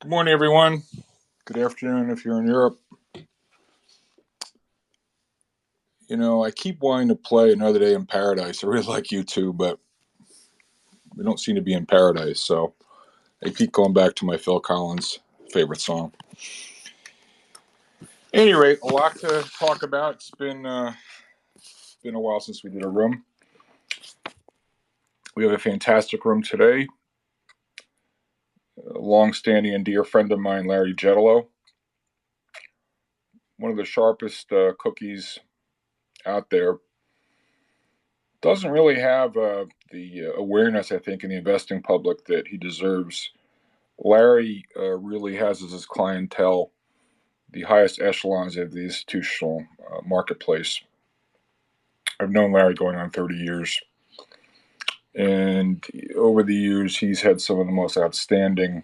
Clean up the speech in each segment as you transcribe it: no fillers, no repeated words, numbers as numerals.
Good morning, everyone. Good afternoon if you're in Europe. You know, I keep wanting to play Another Day in Paradise. I really like you too, but we don't seem to be in paradise. So I keep going back to my Phil Collins favorite song. At any rate, a lot to talk about. It's been a while since we did a room. We have a fantastic room today. A long-standing and dear friend of mine, Larry Jeddeloh, one of the sharpest cookies out there. Doesn't really have the awareness, I think, in the investing public that he deserves. Larry really has as his clientele the highest echelons of the institutional marketplace. I've known Larry going on 30 years, and over the years, he's had some of the most outstanding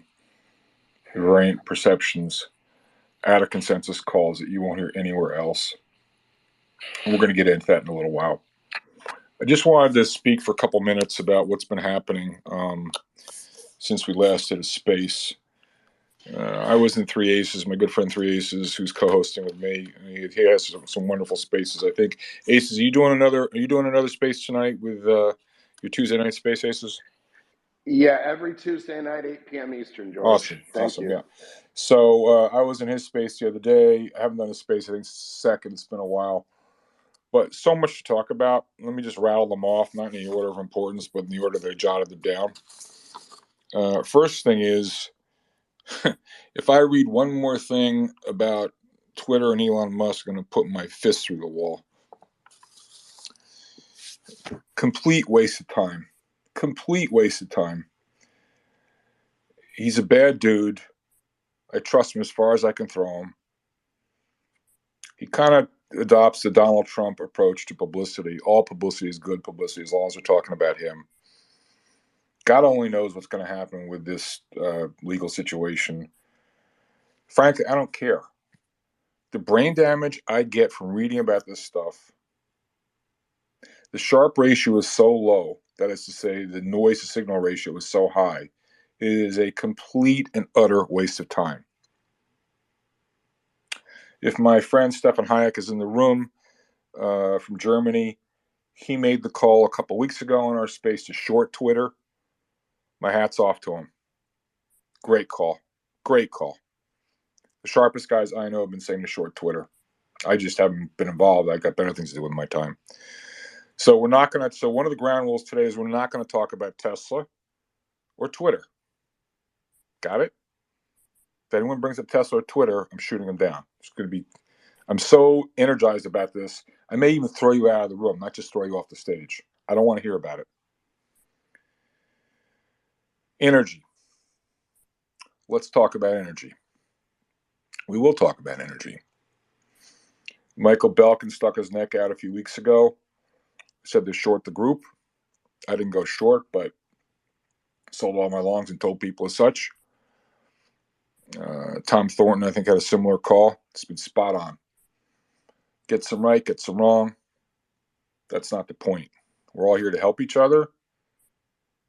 variant perceptions out of consensus calls that you won't hear anywhere else. And we're going to get into that in a little while. I just wanted to speak for a couple minutes about what's been happening since we last did a space. I was in Three Aces, my good friend Three Aces, who's co-hosting with me. He has some wonderful spaces. I think Aces, are you doing another space tonight with your Tuesday night space, Aces? Yeah, every Tuesday night, 8 p.m. Eastern, George. Thank you. Yeah. So I was in his space the other day. I haven't done a space, I think, second. It's been a while, but so much to talk about. Let me just rattle them off, not in the order of importance, but in the order they jotted them down. First thing is, if I read one more thing about Twitter and Elon Musk, I'm going to put my fist through the wall. Complete waste of time. Complete waste of time. He's a bad dude. I trust him as far as I can throw him. He kind of adopts the Donald Trump approach to publicity. All publicity is good publicity as long as we're talking about him. God only knows what's going to happen with this legal situation. Frankly, I don't care. The brain damage I get from reading about this stuff, the Sharp ratio is so low, that is to say, the noise to signal ratio is so high, it is a complete and utter waste of time. If my friend Stefan Hayek is in the room from Germany, he made the call a couple weeks ago in our space to short Twitter. My hat's off to him. Great call. Great call. The sharpest guys I know have been saying to short Twitter. I just haven't been involved. I've got better things to do with my time. So we're not going to. So one of the ground rules today is we're not going to talk about Tesla or Twitter. Got it? If anyone brings up Tesla or Twitter, I'm shooting them down. It's going to be. I'm so energized about this. I may even throw you out of the room, not just throw you off the stage. I don't want to hear about it. Energy. Let's talk about energy. We will talk about energy. Michael Belkin stuck his neck out a few weeks ago. Said to short the group. I didn't go short, but sold all my longs and told people as such. Tom Thornton, I think, had a similar call. It's been spot on. Get some right, get some wrong. That's not the point. We're all here to help each other.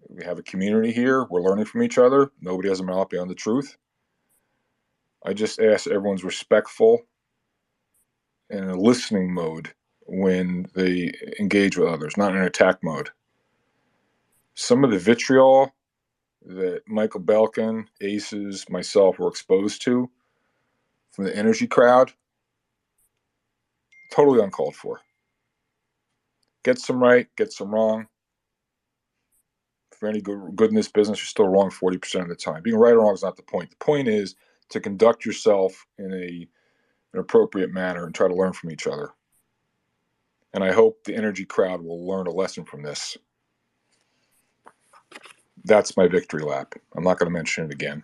We have a community here. We're learning from each other. Nobody has a monopoly on the truth. I just ask everyone's respectful and in a listening mode when they engage with others, not in an attack mode. Some of the vitriol that Michael Belkin, Aces, myself were exposed to from the energy crowd, totally uncalled for. Get some right, get some wrong. For any good in this business, you're still wrong 40% of the time. Being right or wrong is not the point. The point is to conduct yourself in an appropriate manner and try to learn from each other. And I hope the energy crowd will learn a lesson from this. That's my victory lap. I'm not going to mention it again.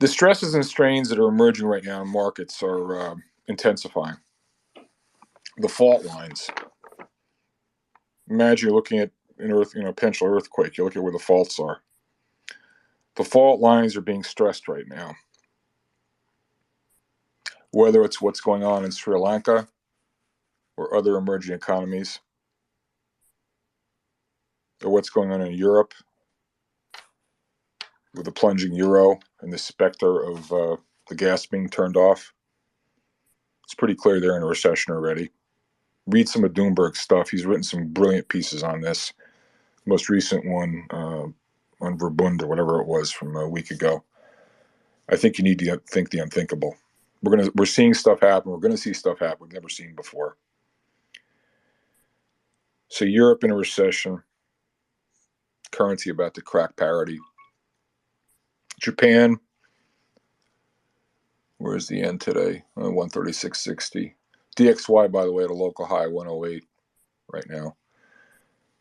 The stresses and strains that are emerging right now in markets are intensifying. The fault lines. Imagine you're looking at an potential earthquake. You look at where the faults are. The fault lines are being stressed right now. Whether it's what's going on in Sri Lanka or other emerging economies, or what's going on in Europe, with the plunging euro and the specter of the gas being turned off. It's pretty clear they're in a recession already. Read some of Doomberg's stuff. He's written some brilliant pieces on this. The most recent one on Verbund or whatever it was from a week ago. I think you need to think the unthinkable. We're seeing stuff happen. We're going to see stuff happen we've never seen before. So Europe in a recession, currency about to crack parity. Japan, where's the yen today? 136.60. DXY, by the way, at a local high 108 right now.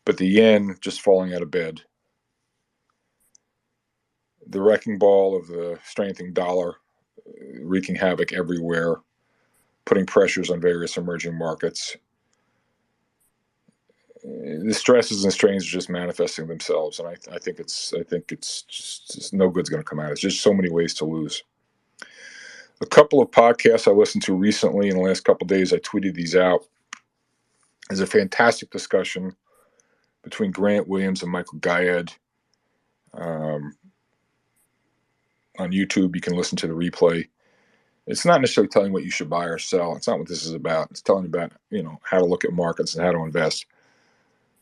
But the yen just falling out of bed. The wrecking ball of the strengthening dollar wreaking havoc everywhere, putting pressures on various emerging markets. The stresses and strains are just manifesting themselves, and I think it's just no good's going to come out. It's just so many ways to lose. A couple of podcasts I listened to recently in the last couple of days, I tweeted these out. There's a fantastic discussion between Grant Williams and Michael Gayed. On YouTube, you can listen to the replay. It's not necessarily telling what you should buy or sell. It's not what this is about. It's telling you about, how to look at markets and how to invest.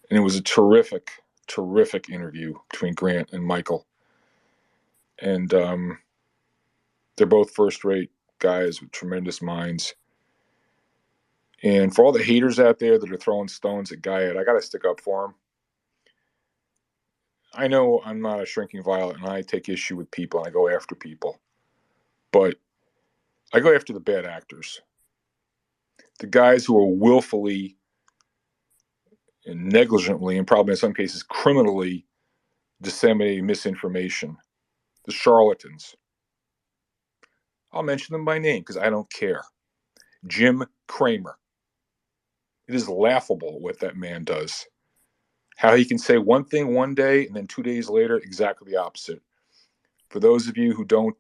And it was a terrific, terrific interview between Grant and Michael. And they're both first-rate guys with tremendous minds. And for all the haters out there that are throwing stones at Gayed, I got to stick up for him. I know I'm not a shrinking violet, and I take issue with people, and I go after people. But I go after the bad actors. The guys who are willfully and negligently, and probably in some cases criminally, disseminating misinformation. The charlatans. I'll mention them by name because I don't care. Jim Cramer. It is laughable what that man does. How he can say one thing one day and then 2 days later, exactly the opposite. For those of you who don't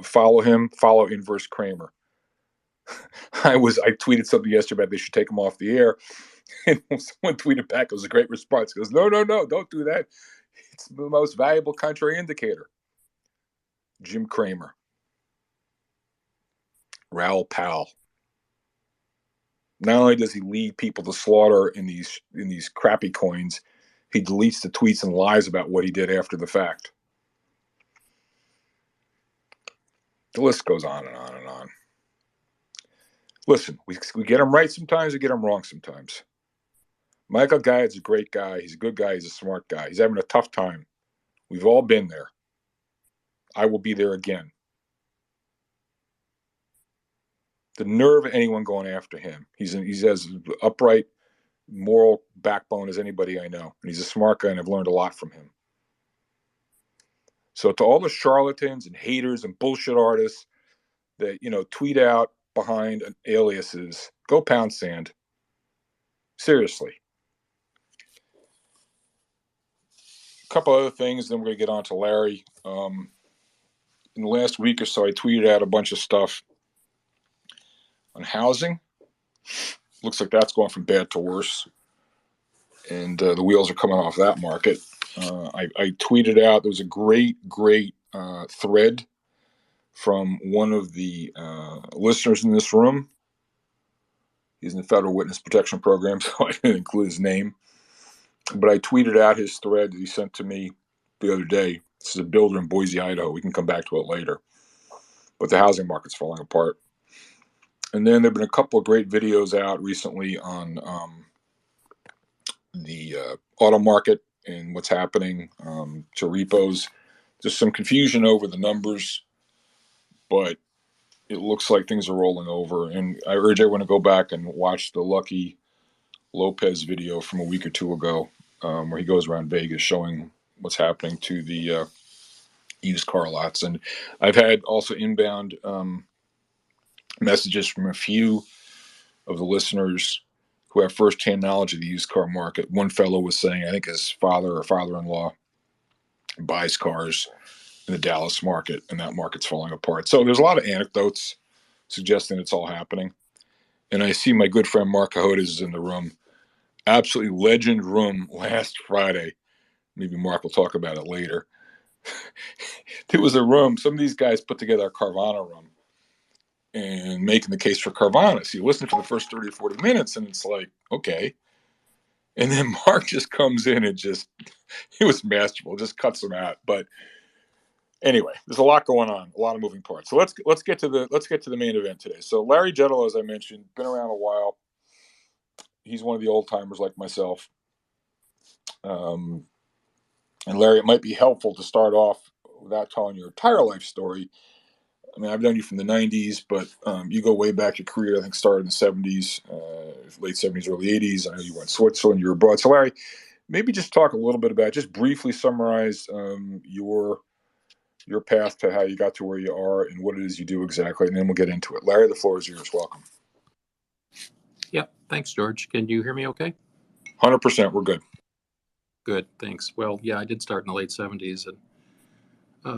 follow him, follow Inverse Cramer. I tweeted something yesterday about they should take him off the air, and someone tweeted back. It was a great response. He goes, no, don't do that. It's the most valuable contrary indicator. Jim Cramer. Raoul Pal. Not only does he lead people to slaughter in these crappy coins, he deletes the tweets and lies about what he did after the fact. The list goes on and on and on. Listen, we get him right sometimes, we get him wrong sometimes. Michael Gayed's a great guy. He's a good guy. He's a smart guy. He's having a tough time. We've all been there. I will be there again. The nerve of anyone going after him. He's as upright, moral backbone as anybody I know. And he's a smart guy, and I've learned a lot from him. So to all the charlatans and haters and bullshit artists that, tweet out behind aliases, go pound sand. Seriously. A couple other things, then we're going to get on to Larry. In the last week or so, I tweeted out a bunch of stuff on housing. Looks like that's going from bad to worse. And the wheels are coming off that market. I tweeted out, there was a great thread from one of the listeners in this room. He's in the Federal Witness Protection Program, so I didn't include his name. But I tweeted out his thread that he sent to me the other day. This is a builder in Boise, Idaho. We can come back to it later. But the housing market's falling apart. And then there have been a couple of great videos out recently on the auto market and what's happening to repos. There's some confusion over the numbers, but it looks like things are rolling over. And I urge everyone to go back and watch the Lucky Lopez video from a week or two ago, where he goes around Vegas showing what's happening to the used car lots. And I've had also inbound messages from a few of the listeners who have firsthand knowledge of the used car market. One fellow was saying, I think his father or father-in-law buys cars in the Dallas market, and that market's falling apart. So there's a lot of anecdotes suggesting it's all happening. And I see my good friend Mark Cahotes is in the room. Absolutely legend room last Friday. Maybe Mark will talk about it later. there was a room. Some of these guys put together a Carvana room and making the case for Carvana. So you listen for the first 30 or 40 minutes, and it's like, okay. And then Mark just comes in and he was masterful, just cuts them out. But anyway, there's a lot going on, a lot of moving parts. So let's get to the main event today. So Larry Jeddeloh, as I mentioned, been around a while. He's one of the old timers like myself. And Larry, it might be helpful to start off without telling your entire life story. I mean, I've known you from the 90s, but you go way back. Your career, I think, started in the 70s, late 70s, early 80s. I know you went to Switzerland, you were abroad. So, Larry, maybe just talk a little bit about, just briefly summarize your path to how you got to where you are and what it is you do exactly, and then we'll get into it. Larry, the floor is yours. Welcome. Yeah, thanks, George. Can you hear me okay? 100%, we're good. Good, thanks. Well, yeah, I did start in the late 70s and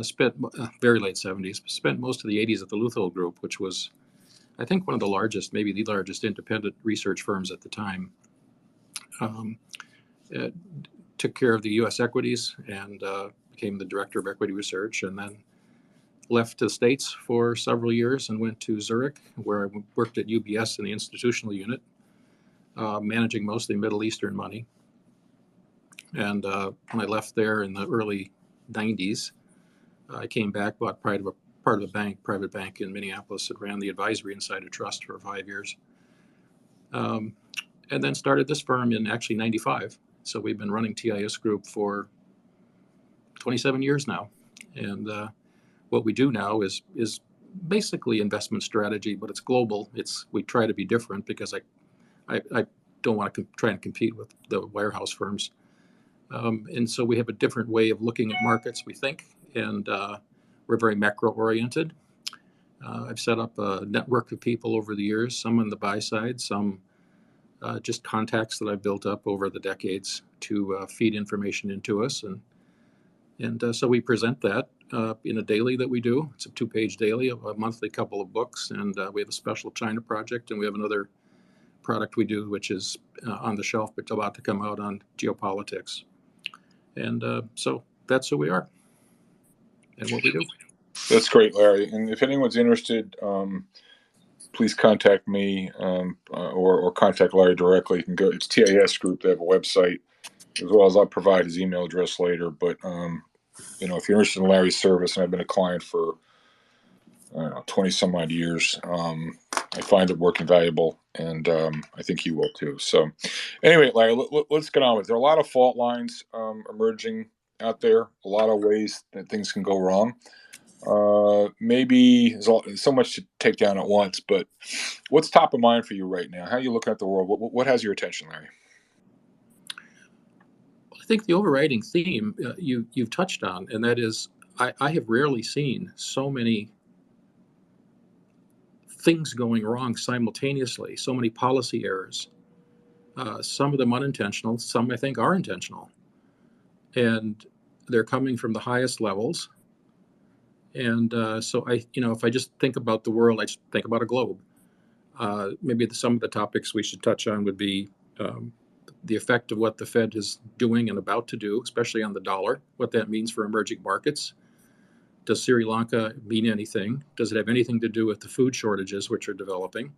spent very late 70s, spent most of the 80s at the Luthol Group, which was, I think, one of the largest, maybe the largest independent research firms at the time. Took care of the U.S. equities and became the director of equity research, and then left the States for several years and went to Zurich, where I worked at UBS in the institutional unit, managing mostly Middle Eastern money. And when I left there in the early 90s, I came back, bought part of a private bank in Minneapolis, and ran the advisory inside a trust for 5 years. And then started this firm in actually 95. So we've been running TIS Group for 27 years now. And what we do now is basically investment strategy, but it's global. We try to be different because I don't want to try and compete with the wirehouse firms. And so we have a different way of looking at markets, we think, and we're very macro-oriented. I've set up a network of people over the years, some on the buy side, some just contacts that I've built up over the decades to feed information into us. And so we present that in a daily that we do. It's a 2-page daily, a monthly couple of books, and we have a special China project, and we have another product we do, which is on the shelf, but about to come out on geopolitics. And so that's who we are and what we do. That's great, Larry. And if anyone's interested, please contact me or contact Larry directly. You can go. It's TIS Group. They have a website, as well as I'll provide his email address later. But if you're interested in Larry's service, and I've been a client for 20 some odd years, I find it working valuable, and I think you will too. So, anyway, Larry, let's get on with it. There are a lot of fault lines emerging out there. A lot of ways that things can go wrong. Maybe there's so much to take down at once, but what's top of mind for you right now? How are you looking at the world? What has your attention, Larry? I think the overriding theme you've touched on, and that is I have rarely seen so many things going wrong simultaneously, so many policy errors, some of them unintentional, some I think are intentional. And they're coming from the highest levels. And so if I just think about the world, I just think about a globe. Maybe some of the topics we should touch on would be the effect of what the Fed is doing and about to do, especially on the dollar, what that means for emerging markets. Does Sri Lanka mean anything? Does it have anything to do with the food shortages which are developing?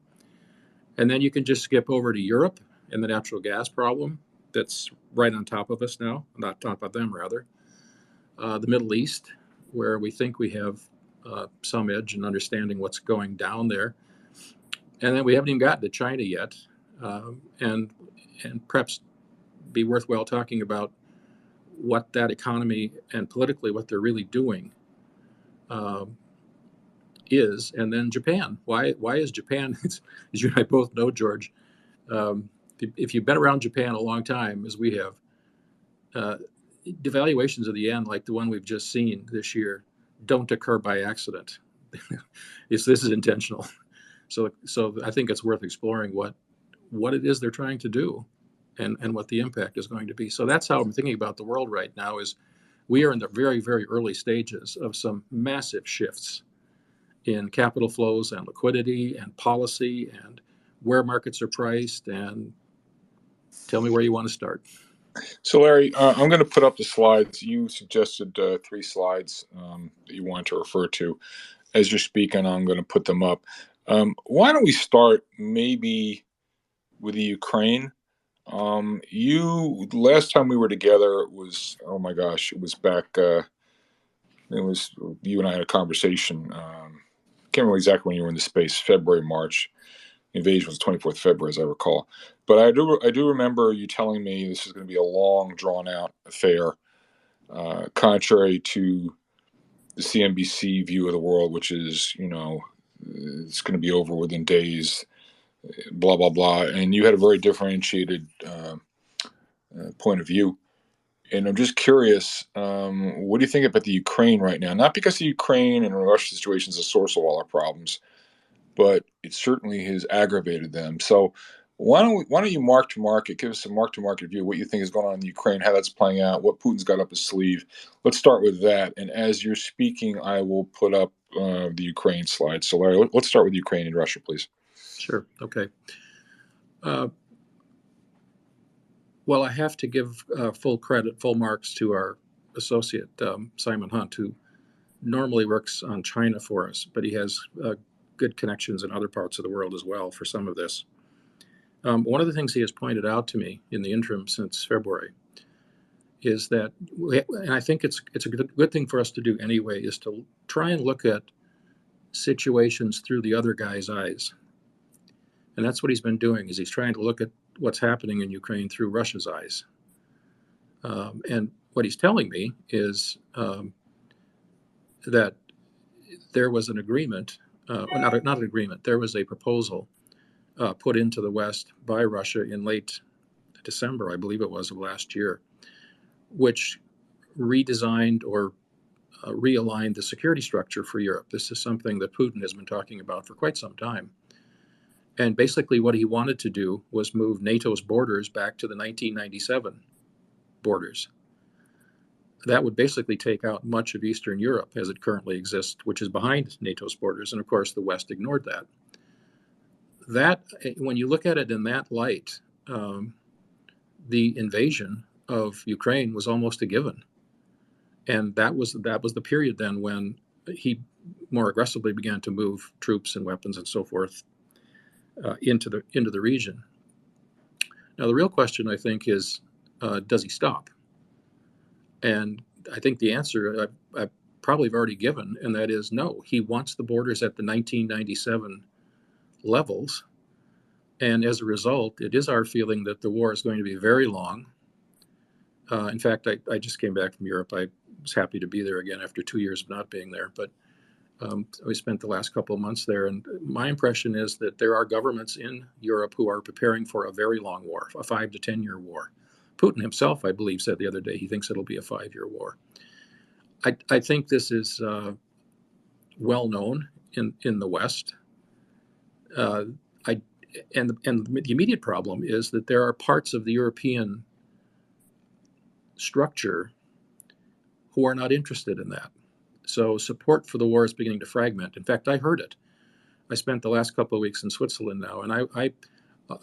And then you can just skip over to Europe and the natural gas problem that's right on top of us now, not top of them rather. The Middle East, where we think we have some edge in understanding what's going down there. And then we haven't even gotten to China yet. And perhaps be worthwhile talking about what that economy and politically what they're really doing is. And then Japan. Why is Japan, as you and I both know, George, if you've been around Japan a long time, as we have, devaluations of the yen like the one we've just seen this year don't occur by accident. This is intentional. So I think it's worth exploring what it is they're trying to do and what the impact is going to be. So that's how I'm thinking about the world right now. Is we are in the very, very early stages of some massive shifts in capital flows and liquidity and policy and where markets are priced. And tell me where you want to start. So, Larry, I'm going to put up the slides. You suggested 3 slides that you want to refer to. As you're speaking, I'm going to put them up. Why don't we start maybe with the Ukraine? You last time we were together was, oh my gosh, it was back. It was you and I had a conversation. Can't remember exactly when you were in the space. February, March. The invasion was 24th February, as I recall. But I do remember you telling me this is going to be a long, drawn out affair, contrary to the CNBC view of the world, which is, it's going to be over within days, blah blah blah. And you had a very differentiated point of view. And I'm just curious, what do you think about the Ukraine right now? Not because the Ukraine and Russia situation is the source of all our problems, but it certainly has aggravated them. So why don't you mark to market, give us a mark to market view of what you think is going on in Ukraine, how that's playing out, what Putin's got up his sleeve. Let's start with that. And as you're speaking, I will put up the Ukraine slide. So Larry, let's start with Ukraine and Russia, please. Sure. Okay. Well, I have to give full credit, full marks to our associate, Simon Hunt, who normally works on China for us, but he has good connections in other parts of the world as well for some of this. One of the things he has pointed out to me in the interim since February is that, and I think it's a good thing for us to do anyway, is to try and look at situations through the other guy's eyes. And that's what he's been doing, is he's trying to look at what's happening in Ukraine through Russia's eyes. And what he's telling me is that there was an agreement, not an agreement, there was a proposal put into the West by Russia in late December, I believe it was, of last year, which redesigned or realigned the security structure for Europe. This is something that Putin has been talking about for quite some time. And basically what he wanted to do was move NATO's borders back to the 1997 borders. That would basically take out much of Eastern Europe as it currently exists, which is behind NATO's borders. And of course, the West ignored that. That, when you look at it in that light, the invasion of Ukraine was almost a given. And that was the period then when he more aggressively began to move troops and weapons and so forth into the region. Now, the real question, I think, is does he stop? And I think the answer I probably have already given, and that is no. He wants the borders at the 1997 levels. And as a result, it is our feeling that the war is going to be very long. In fact, I just came back from Europe. I was happy to be there again after 2 years of not being there. But we spent the last couple of months there. And my impression is that there are governments in Europe who are preparing for a very long war, a 5 to 10 year war. Putin himself, I believe, said the other day he thinks it'll be a 5-year war. I think this is well known in the West. And the immediate problem is that there are parts of the European structure who are not interested in that. So support for the war is beginning to fragment. In fact, I heard it. I spent the last couple of weeks in Switzerland now, and I'll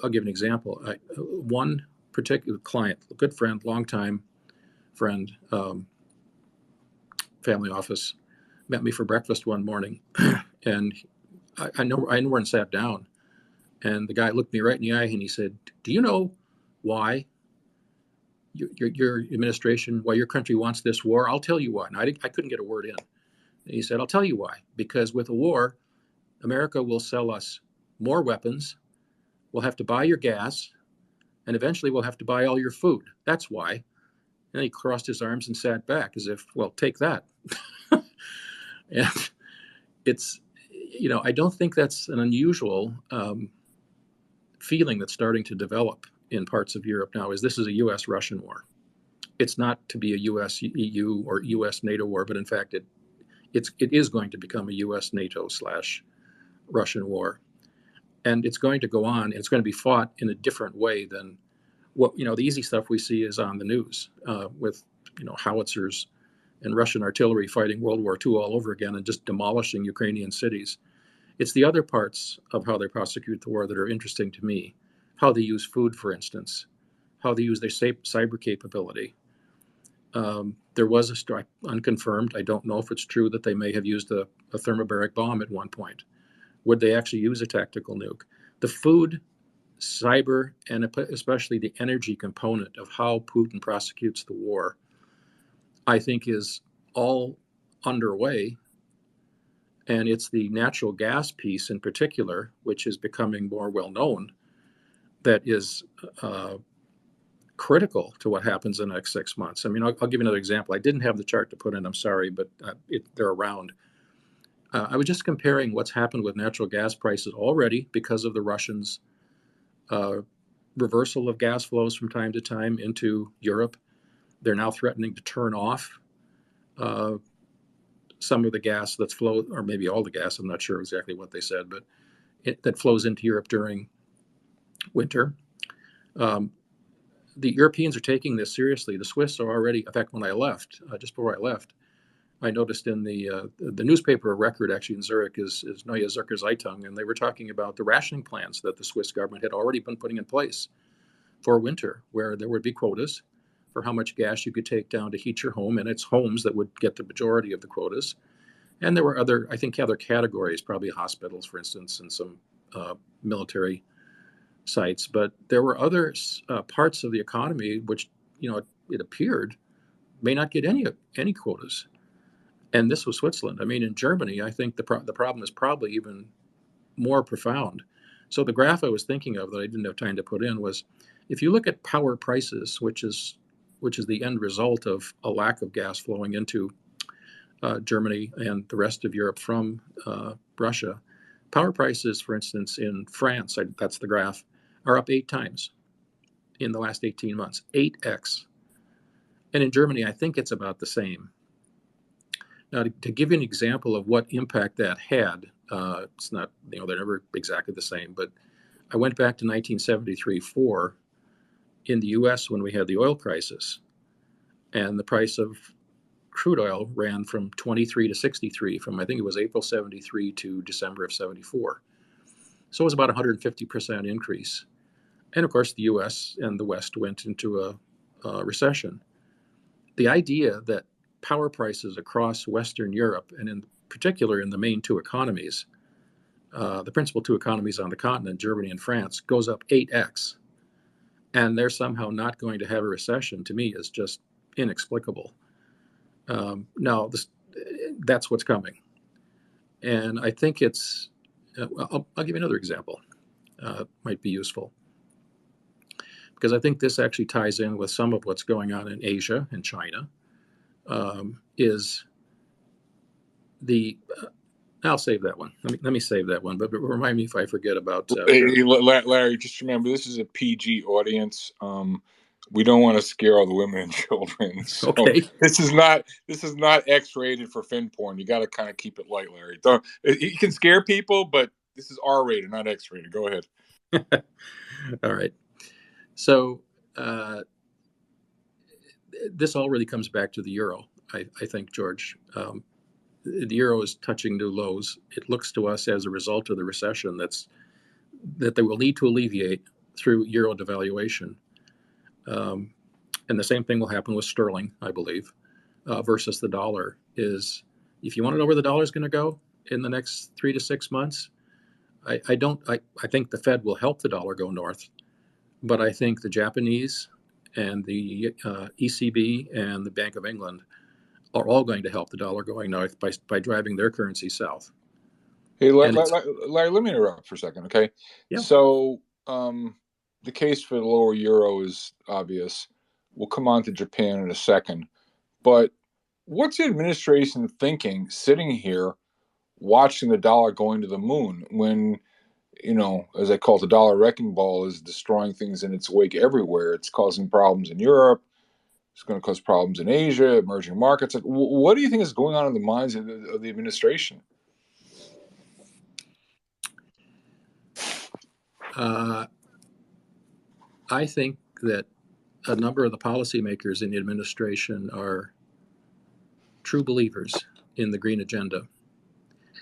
give an example. One particular client, a good friend, longtime friend, family office, met me for breakfast one morning, and I know and sat down, and the guy looked me right in the eye and he said, "Do you know why your administration, why your country wants this war?" "I'll tell you why." And I couldn't get a word in. And he said, "I'll tell you why. Because with a war, America will sell us more weapons, we'll have to buy your gas, and eventually we'll have to buy all your food. That's why." And he crossed his arms and sat back as if, well, take that. And it's, I don't think that's an unusual feeling that's starting to develop in parts of Europe now, is this is a U.S.-Russian war. It's not to be a U.S.-EU or U.S.-NATO war, but in fact, it is going to become a U.S.-NATO/Russian war. And it's going to go on, and it's going to be fought in a different way than what, the easy stuff we see is on the news with, howitzers and Russian artillery fighting World War II all over again and just demolishing Ukrainian cities. It's the other parts of how they prosecute the war that are interesting to me. How they use food, for instance. how they use their cyber capability. There was a strike, unconfirmed. I don't know if it's true that they may have used a thermobaric bomb at one point. Would they actually use a tactical nuke? The food, cyber, and especially the energy component of how Putin prosecutes the war, I think is all underway. And it's the natural gas piece in particular, which is becoming more well known, that is critical to what happens in the next 6 months. I mean, I'll give you another example. I didn't have the chart to put in, I'm sorry, but they're around. I was just comparing what's happened with natural gas prices already because of the Russians' reversal of gas flows from time to time into Europe. They're now threatening to turn off some of the gas that's flowed, or maybe all the gas, I'm not sure exactly what they said, but that flows into Europe during winter. The Europeans are taking this seriously. The Swiss are already, in fact, when I left, just before I left, I noticed in the newspaper record actually in Zurich is Neue Zürcher Zeitung, and they were talking about the rationing plans that the Swiss government had already been putting in place for winter, where there would be quotas for how much gas you could take down to heat your home, and it's homes that would get the majority of the quotas. And there were other categories, probably hospitals, for instance, and some military sites. But there were other parts of the economy which, it appeared may not get any quotas. And this was Switzerland. I mean, in Germany, I think the problem is probably even more profound. So the graph I was thinking of that I didn't have time to put in was, if you look at power prices, which is the end result of a lack of gas flowing into Germany and the rest of Europe from Russia, power prices, for instance, in France, that's the graph, are up 8 times in the last 18 months, 8x. And in Germany, I think it's about the same. Now, to give you an example of what impact that had, it's not, they're never exactly the same, but I went back to 1973-4 in the US when we had the oil crisis, and the price of crude oil ran from 23 to 63 from, I think it was April 73 to December of 74. So it was about a 150% increase. And of course, the US and the West went into a recession. The idea that power prices across Western Europe, and in particular in the main 2 economies, the principal 2 economies on the continent, Germany and France, goes up 8x, and they're somehow not going to have a recession, to me is just inexplicable. Now, that's what's coming. And I think it's, I'll give you another example, might be useful. Because I think this actually ties in with some of what's going on in Asia and China, is the, I'll save that one. Let me save that one, but remind me if I forget about. Hey, Larry, just remember, this is a PG audience. We don't want to scare all the women and children. So okay. This is not X-rated for fin porn. You got to kind of keep it light, Larry. You can scare people, but this is R-rated, not X-rated. Go ahead. All right. So this all really comes back to the euro, I think, George. The euro is touching new lows. It looks to us as a result of the recession that they will need to alleviate through euro devaluation. And the same thing will happen with sterling, I believe, versus the dollar. Is, if you want to know where the dollar is going to go in the next 3 to 6 months, I think the Fed will help the dollar go north, but I think the Japanese and the ECB and the Bank of England are all going to help the dollar going north by driving their currency south. Hey, Larry, let me interrupt for a second, okay? Yeah. So the case for the lower euro is obvious. We'll come on to Japan in a second. But what's the administration thinking sitting here watching the dollar going to the moon when, as I call it, the dollar wrecking ball is destroying things in its wake everywhere? It's causing problems in Europe. It's going to cause problems in Asia, emerging markets. What do you think is going on in the minds of the administration? I think that a number of the policymakers in the administration are true believers in the green agenda.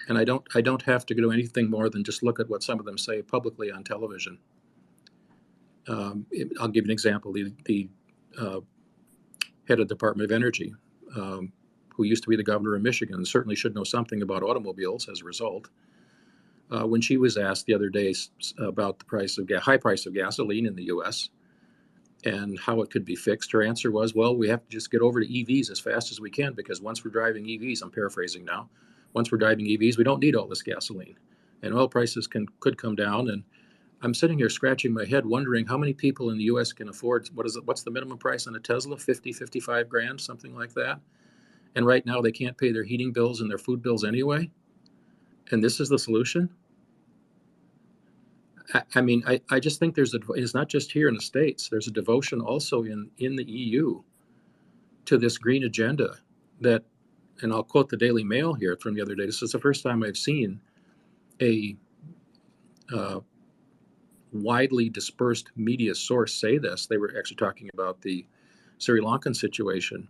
And I don't have to do anything more than just look at what some of them say publicly on television. I'll give you an example. The head of the Department of Energy, who used to be the governor of Michigan, certainly should know something about automobiles as a result. When she was asked the other day about the high price of gasoline in the U.S. and how it could be fixed, her answer was, well, we have to just get over to EVs as fast as we can, because once we're driving EVs, I'm paraphrasing now, once we're driving EVs, we don't need all this gasoline. And oil prices could come down. And I'm sitting here scratching my head wondering how many people in the U.S. can afford, what's the minimum price on a Tesla? 50, 55 grand, something like that. And right now they can't pay their heating bills and their food bills anyway. And this is the solution? I mean, I just think it's not just here in the States, there's a devotion also in the EU to this green agenda that, and I'll quote the Daily Mail here from the other day. This is the first time I've seen a widely dispersed media source say this. They were actually talking about the Sri Lankan situation.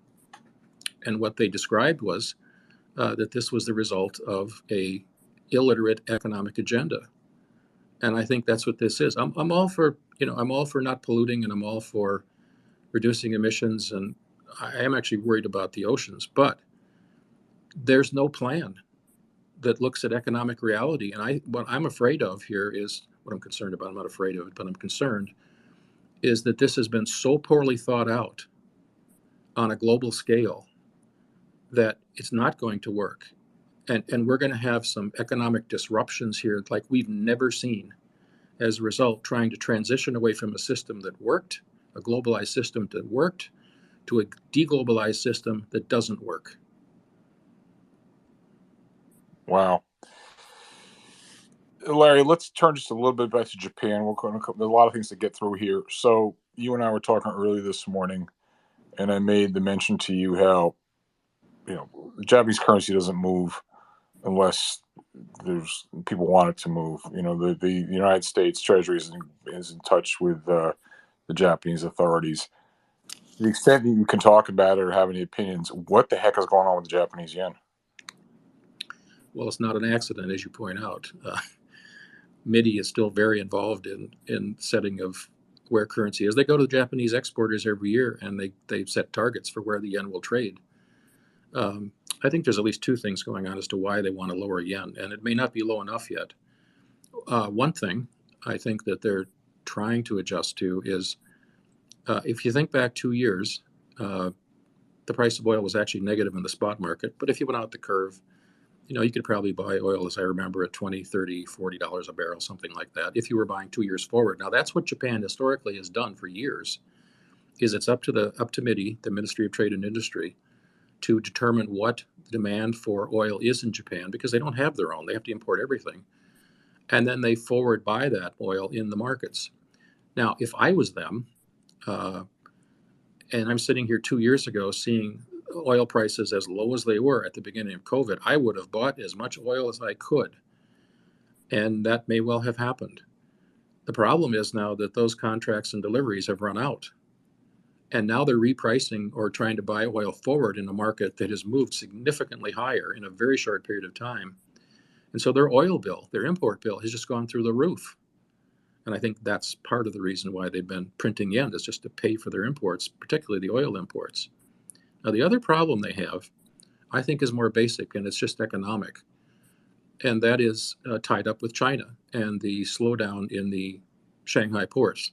And what they described was that this was the result of a illiterate economic agenda. And I think that's what this is. I'm all for, I'm all for not polluting, and I'm all for reducing emissions. And I am actually worried about the oceans, but there's no plan that looks at economic reality. And what I'm afraid of here is what I'm concerned about. I'm not afraid of it, but I'm concerned is that this has been so poorly thought out on a global scale that it's not going to work. And we're going to have some economic disruptions here like we've never seen as a result, trying to transition away from a system that worked, a globalized system that worked, to a deglobalized system that doesn't work. Wow. Larry, let's turn just a little bit back to Japan. There's a lot of things to get through here. So you and I were talking early this morning, and I made the mention to you how, the Japanese currency doesn't move unless there's people want it to move. The United States Treasury is in touch with the Japanese authorities. To the extent that you can talk about it or have any opinions, what the heck is going on with the Japanese yen? Well, it's not an accident, as you point out. MIDI is still very involved in setting of where currency is. They go to the Japanese exporters every year, and they set targets for where the yen will trade. I think there's at least two things going on as to why they want to lower yen, and it may not be low enough yet. One thing I think that they're trying to adjust to is if you think back 2 years, the price of oil was actually negative in the spot market. But if you went out the curve, you could probably buy oil, as I remember, at $20, $30, $40 a barrel, something like that, if you were buying 2 years forward. Now, that's what Japan historically has done for years, is it's up to MIDI, the Ministry of Trade and Industry, to determine what the demand for oil is in Japan, because they don't have their own. They have to import everything. And then they forward buy that oil in the markets. Now, if I was them, and I'm sitting here 2 years ago seeing oil prices as low as they were at the beginning of COVID, I would have bought as much oil as I could. And that may well have happened. The problem is now that those contracts and deliveries have run out. And now they're repricing or trying to buy oil forward in a market that has moved significantly higher in a very short period of time. And so their oil bill, their import bill, has just gone through the roof. And I think that's part of the reason why they've been printing yen, is just to pay for their imports, particularly the oil imports. Now, the other problem they have, I think, is more basic, and it's just economic. And that is tied up with China and the slowdown in the Shanghai ports.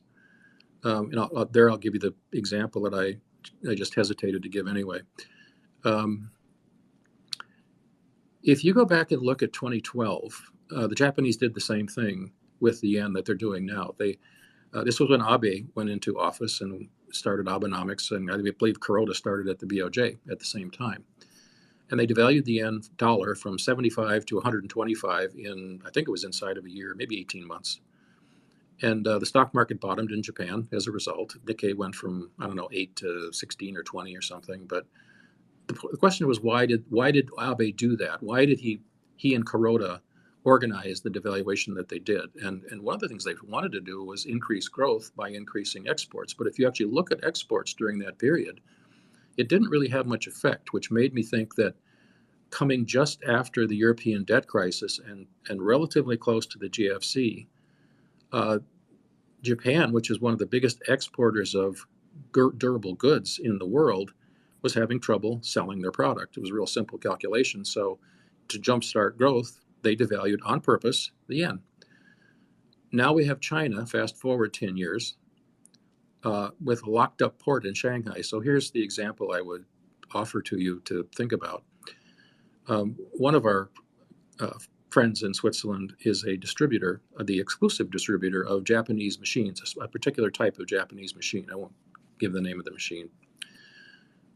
And I'll give you the example that I just hesitated to give anyway. If you go back and look at 2012, the Japanese did the same thing with the yen that they're doing now. This was when Abe went into office and started Abenomics, and I believe Kuroda started at the BOJ at the same time. And they devalued the yen dollar from 75 to 125 in, I think it was inside of a year, maybe 18 months. And the stock market bottomed in Japan as a result. Nikkei went from, 8 to 16 or 20 or something. But the question was, why did Abe do that? Why did he and Kuroda organize the devaluation that they did? And one of the things they wanted to do was increase growth by increasing exports. But if you actually look at exports during that period, it didn't really have much effect, which made me think that coming just after the European debt crisis and relatively close to the GFC, Japan, which is one of the biggest exporters of durable goods in the world, was having trouble selling their product. It was a real simple calculation. So to jumpstart growth, they devalued on purpose the yen. Now we have China, fast forward 10 years, with a locked up port in Shanghai. So here's the example I would offer to you to think about. One of our friends in Switzerland is a distributor, the exclusive distributor of Japanese machines, a particular type of Japanese machine. I won't give the name of the machine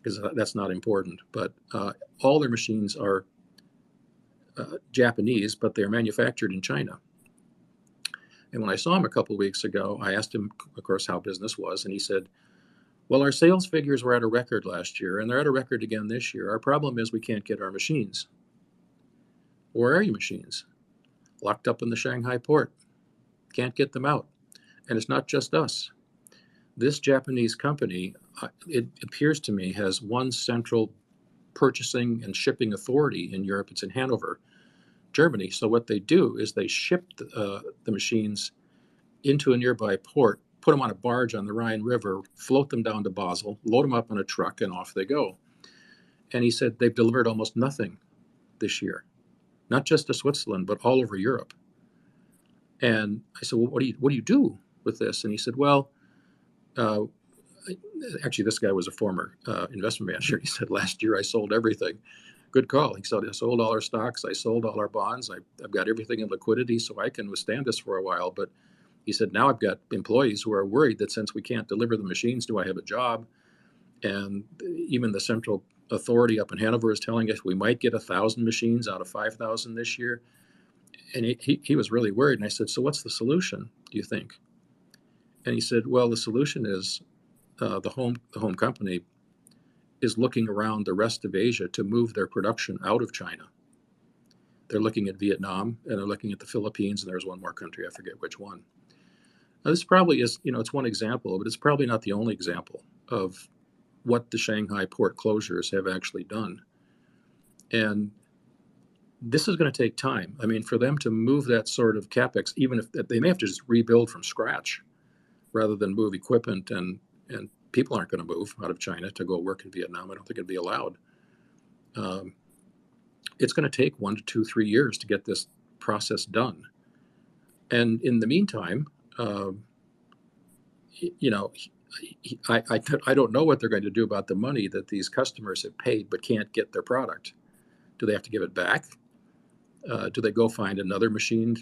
because that's not important, but all their machines are Japanese, but they're manufactured in China. And when I saw him a couple of weeks ago, I asked him, of course, how business was, and he said, well, our sales figures were at a record last year, and they're at a record again this year. Our problem is we can't get our machines. Where are your machines? Locked up in the Shanghai port. Can't get them out. And it's not just us. This Japanese company, it appears to me, has one central purchasing and shipping authority in Europe. It's in Hanover, Germany. So what they do is they ship the machines into a nearby port, put them on a barge on the Rhine River, float them down to Basel, load them up on a truck, and off they go. And he said they've delivered almost nothing this year, not just to Switzerland, but all over Europe. And I said, well, what do you do with this? And he said, well, actually, this guy was a former investment manager. He said, last year I sold everything. Good call. He said, I sold all our stocks. I sold all our bonds. I've got everything in liquidity so I can withstand this for a while. But he said, now I've got employees who are worried that since we can't deliver the machines, do I have a job? And even the central authority up in Hanover is telling us we might get 1,000 machines out of 5,000 this year. And he was really worried. And I said, so what's the solution, do you think? And he said, well, the solution is the home company is looking around the rest of Asia to move their production out of China. They're looking at Vietnam and they're looking at the Philippines, and there's one more country, I forget which one. Now, this probably is, it's one example, but it's probably not the only example of what the Shanghai port closures have actually done. And this is going to take time. I mean, for them to move that sort of capex, even if they may have to just rebuild from scratch rather than move equipment, and people aren't going to move out of China to go work in Vietnam. I don't think it'd be allowed. It's going to take 1 to 2, 3 years to get this process done. And in the meantime, I don't know what they're going to do about the money that these customers have paid but can't get their product. Do they have to give it back? Do they go find another machine,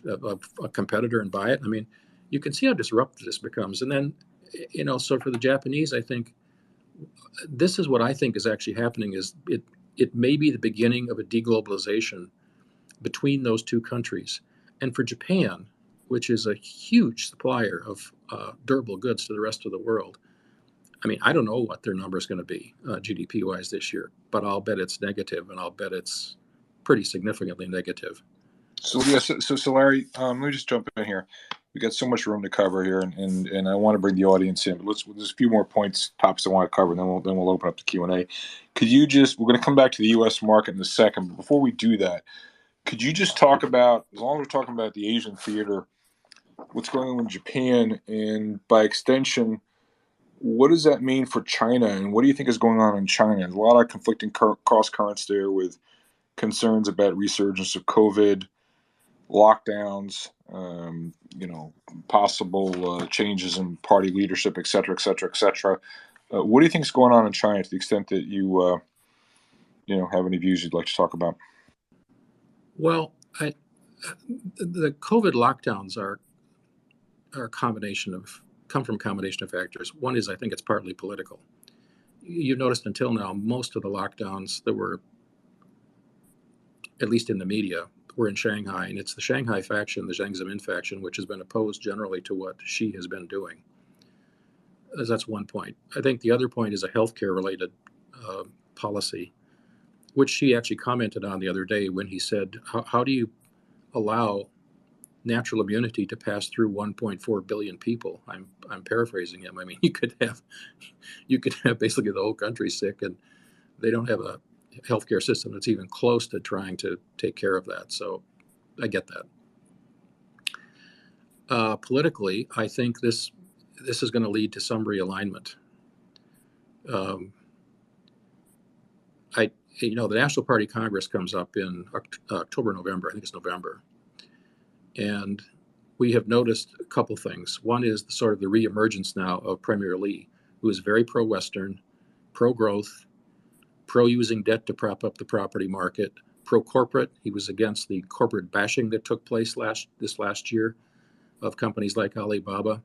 a competitor, and buy it? I mean, you can see how disruptive this becomes. And then, so for the Japanese, I think this is what I think is actually happening is it may be the beginning of a deglobalization between those two countries. And for Japan, which is a huge supplier of durable goods to the rest of the world, I mean, I don't know what their number is going to be GDP-wise this year, but I'll bet it's negative, and I'll bet it's pretty significantly negative. So Larry, let me just jump in here. We got so much room to cover here, and I want to bring the audience in. But there's a few more topics I want to cover, and then we'll open up the Q&A. We're going to come back to the U.S. market in a second. But before we do that, could you just talk about, as long as we're talking about the Asian theater, what's going on in Japan, and by extension, what does that mean for China, and what do you think is going on in China? There's a lot of conflicting cross currents there with concerns about resurgence of COVID, lockdowns, possible changes in party leadership, et cetera, et cetera, et cetera. What do you think is going on in China, to the extent that you, have any views you'd like to talk about? Well, the COVID lockdowns are come from a combination of factors. One is, I think it's partly political. You've noticed until now, most of the lockdowns that were, at least in the media, were in Shanghai, and it's the Shanghai faction, the Jiang Zemin faction, which has been opposed generally to what Xi has been doing. That's one point. I think the other point is a healthcare-related policy, which Xi actually commented on the other day when he said, how do you allow natural immunity to pass through 1.4 billion people? I'm paraphrasing him. I mean, you could have basically the whole country sick, and they don't have a healthcare system that's even close to trying to take care of that. So I get that. Politically, I think this is going to lead to some realignment. The National Party Congress comes up in October, November. I think it's November, and we have noticed a couple things. One is sort of the reemergence now of Premier Lee, who is very pro-Western, pro-growth, pro-using debt to prop up the property market, pro-corporate. He was against the corporate bashing that took place this last year of companies like Alibaba.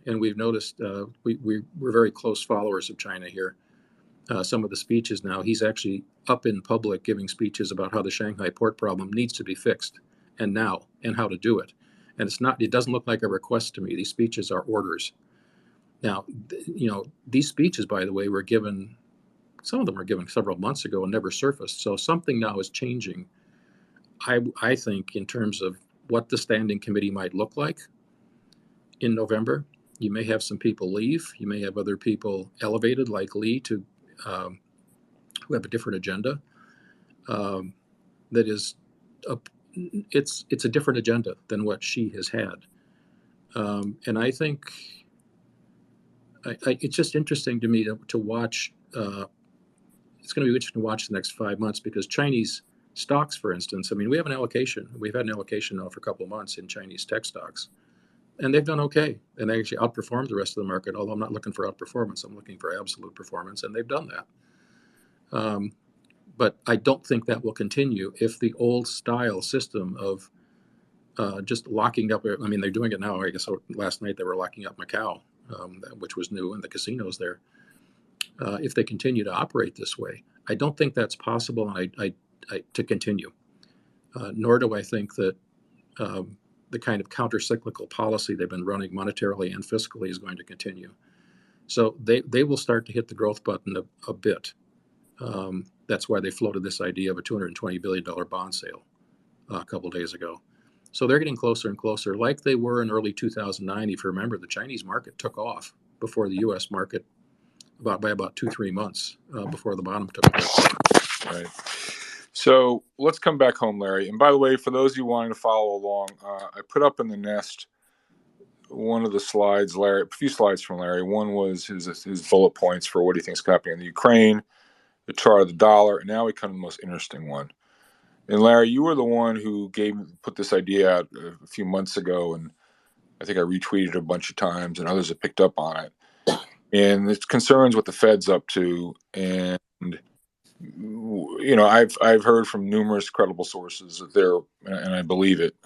And we've noticed we're very close followers of China here. Some of the speeches now, he's actually up in public giving speeches about how the Shanghai port problem needs to be fixed, and now, and how to do it. And it doesn't look like a request to me. These speeches are orders. Now, these speeches, by the way, some of them were given several months ago and never surfaced. So something now is changing, I think, in terms of what the standing committee might look like in November. You may have some people leave. You may have other people elevated, like Lee, who have a different agenda. That is, it's a different agenda than what Xi has had. And I think it's just interesting to me to watch. It's going to be interesting to watch the next 5 months, because Chinese stocks, for instance, we have an allocation. We've had an allocation now for a couple of months in Chinese tech stocks, and they've done okay. And they actually outperformed the rest of the market, although I'm not looking for outperformance. I'm looking for absolute performance, and they've done that. But I don't think that will continue if the old style system of just locking up, they're doing it now. I guess last night they were locking up Macau, which was new, and the casinos there. If they continue to operate this way, I don't think that's possible to continue. Nor do I think that the kind of counter-cyclical policy they've been running monetarily and fiscally is going to continue. So they will start to hit the growth button a bit. That's why they floated this idea of a $220 billion bond sale a couple of days ago. So they're getting closer and closer, like they were in early 2009. If you remember, the Chinese market took off before the U.S. market by about 2-3 months before the bottom took place. Right. So let's come back home, Larry. And by the way, for those of you wanting to follow along, I put up in the nest one of the slides, Larry, a few slides from Larry. One was his bullet points for what he thinks is happening in the Ukraine, the chart of the dollar, and now we come to the most interesting one. And Larry, you were the one who put this idea out a few months ago, and I think I retweeted it a bunch of times, and others have picked up on it. And it concerns what the Fed's up to. And I've heard from numerous credible sources that and I believe it,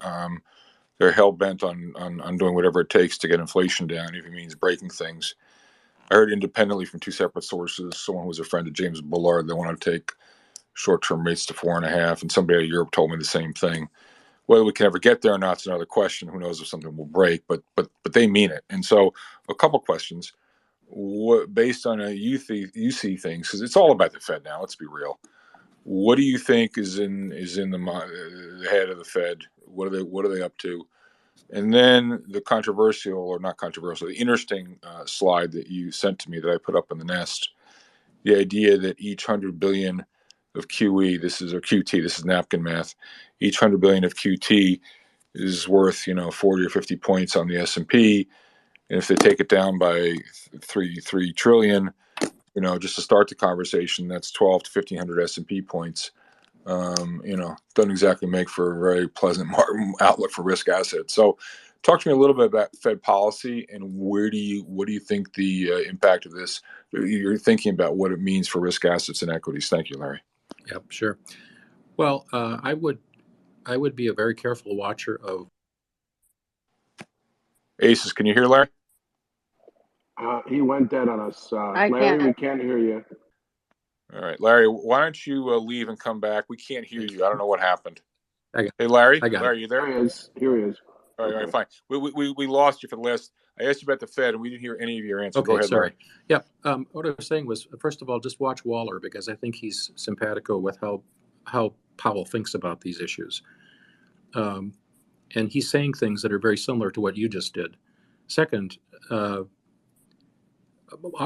they're hell bent on doing whatever it takes to get inflation down, if it means breaking things. I heard independently from two separate sources, someone who was a friend of James Bullard, they want to take short-term rates to 4.5, and somebody out of Europe told me the same thing. Whether we can ever get there or not is another question. Who knows if something will break, but they mean it. And so, a couple questions. Based on you see things, because it's all about the Fed now. Let's be real. What do you think is in the head of the Fed? What are they up to? And then the controversial, or not controversial, the interesting slide that you sent to me that I put up in the nest. The idea that each 100 billion of QE, or QT, this is napkin math. Each 100 billion of QT is worth 40 or 50 points on the S&P. And if they take it down by 3 trillion, just to start the conversation, that's 12 to 1,500 S&P points. Doesn't exactly make for a very pleasant outlook for risk assets. So, talk to me a little bit about Fed policy and what do you think the impact of this? You're thinking about what it means for risk assets and equities. Thank you, Larry. Yep, sure. Well, I would be a very careful watcher of Aces. Can you hear Larry? He went dead on us. Larry, we can't hear you. All right, Larry, why don't you leave and come back? We can't hear you. I don't know what happened. Hey, Larry. Larry, you there? Here he is. Here he is. All right, fine. We lost you for the last. I asked you about the Fed, and we didn't hear any of your answers. Okay, go ahead, sorry. Larry. Yeah. What I was saying was, first of all, just watch Waller, because I think he's simpatico with how Powell thinks about these issues. And he's saying things that are very similar to what you just did. Second, our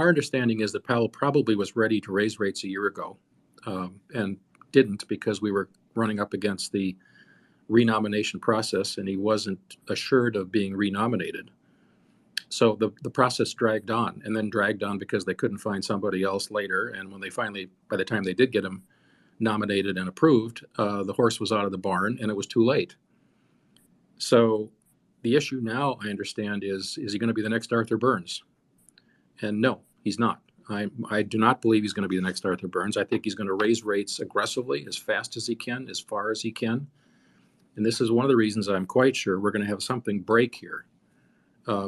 understanding is that Powell probably was ready to raise rates a year ago and didn't, because we were running up against the renomination process, and he wasn't assured of being renominated. So the process dragged on, and then dragged on because they couldn't find somebody else later. And when they finally, by the time they did get him nominated and approved, the horse was out of the barn, and it was too late. So the issue now, I understand, is he going to be the next Arthur Burns? And no, he's not. I do not believe he's going to be the next Arthur Burns. I think he's going to raise rates aggressively, as fast as he can, as far as he can. And this is one of the reasons I'm quite sure we're going to have something break here,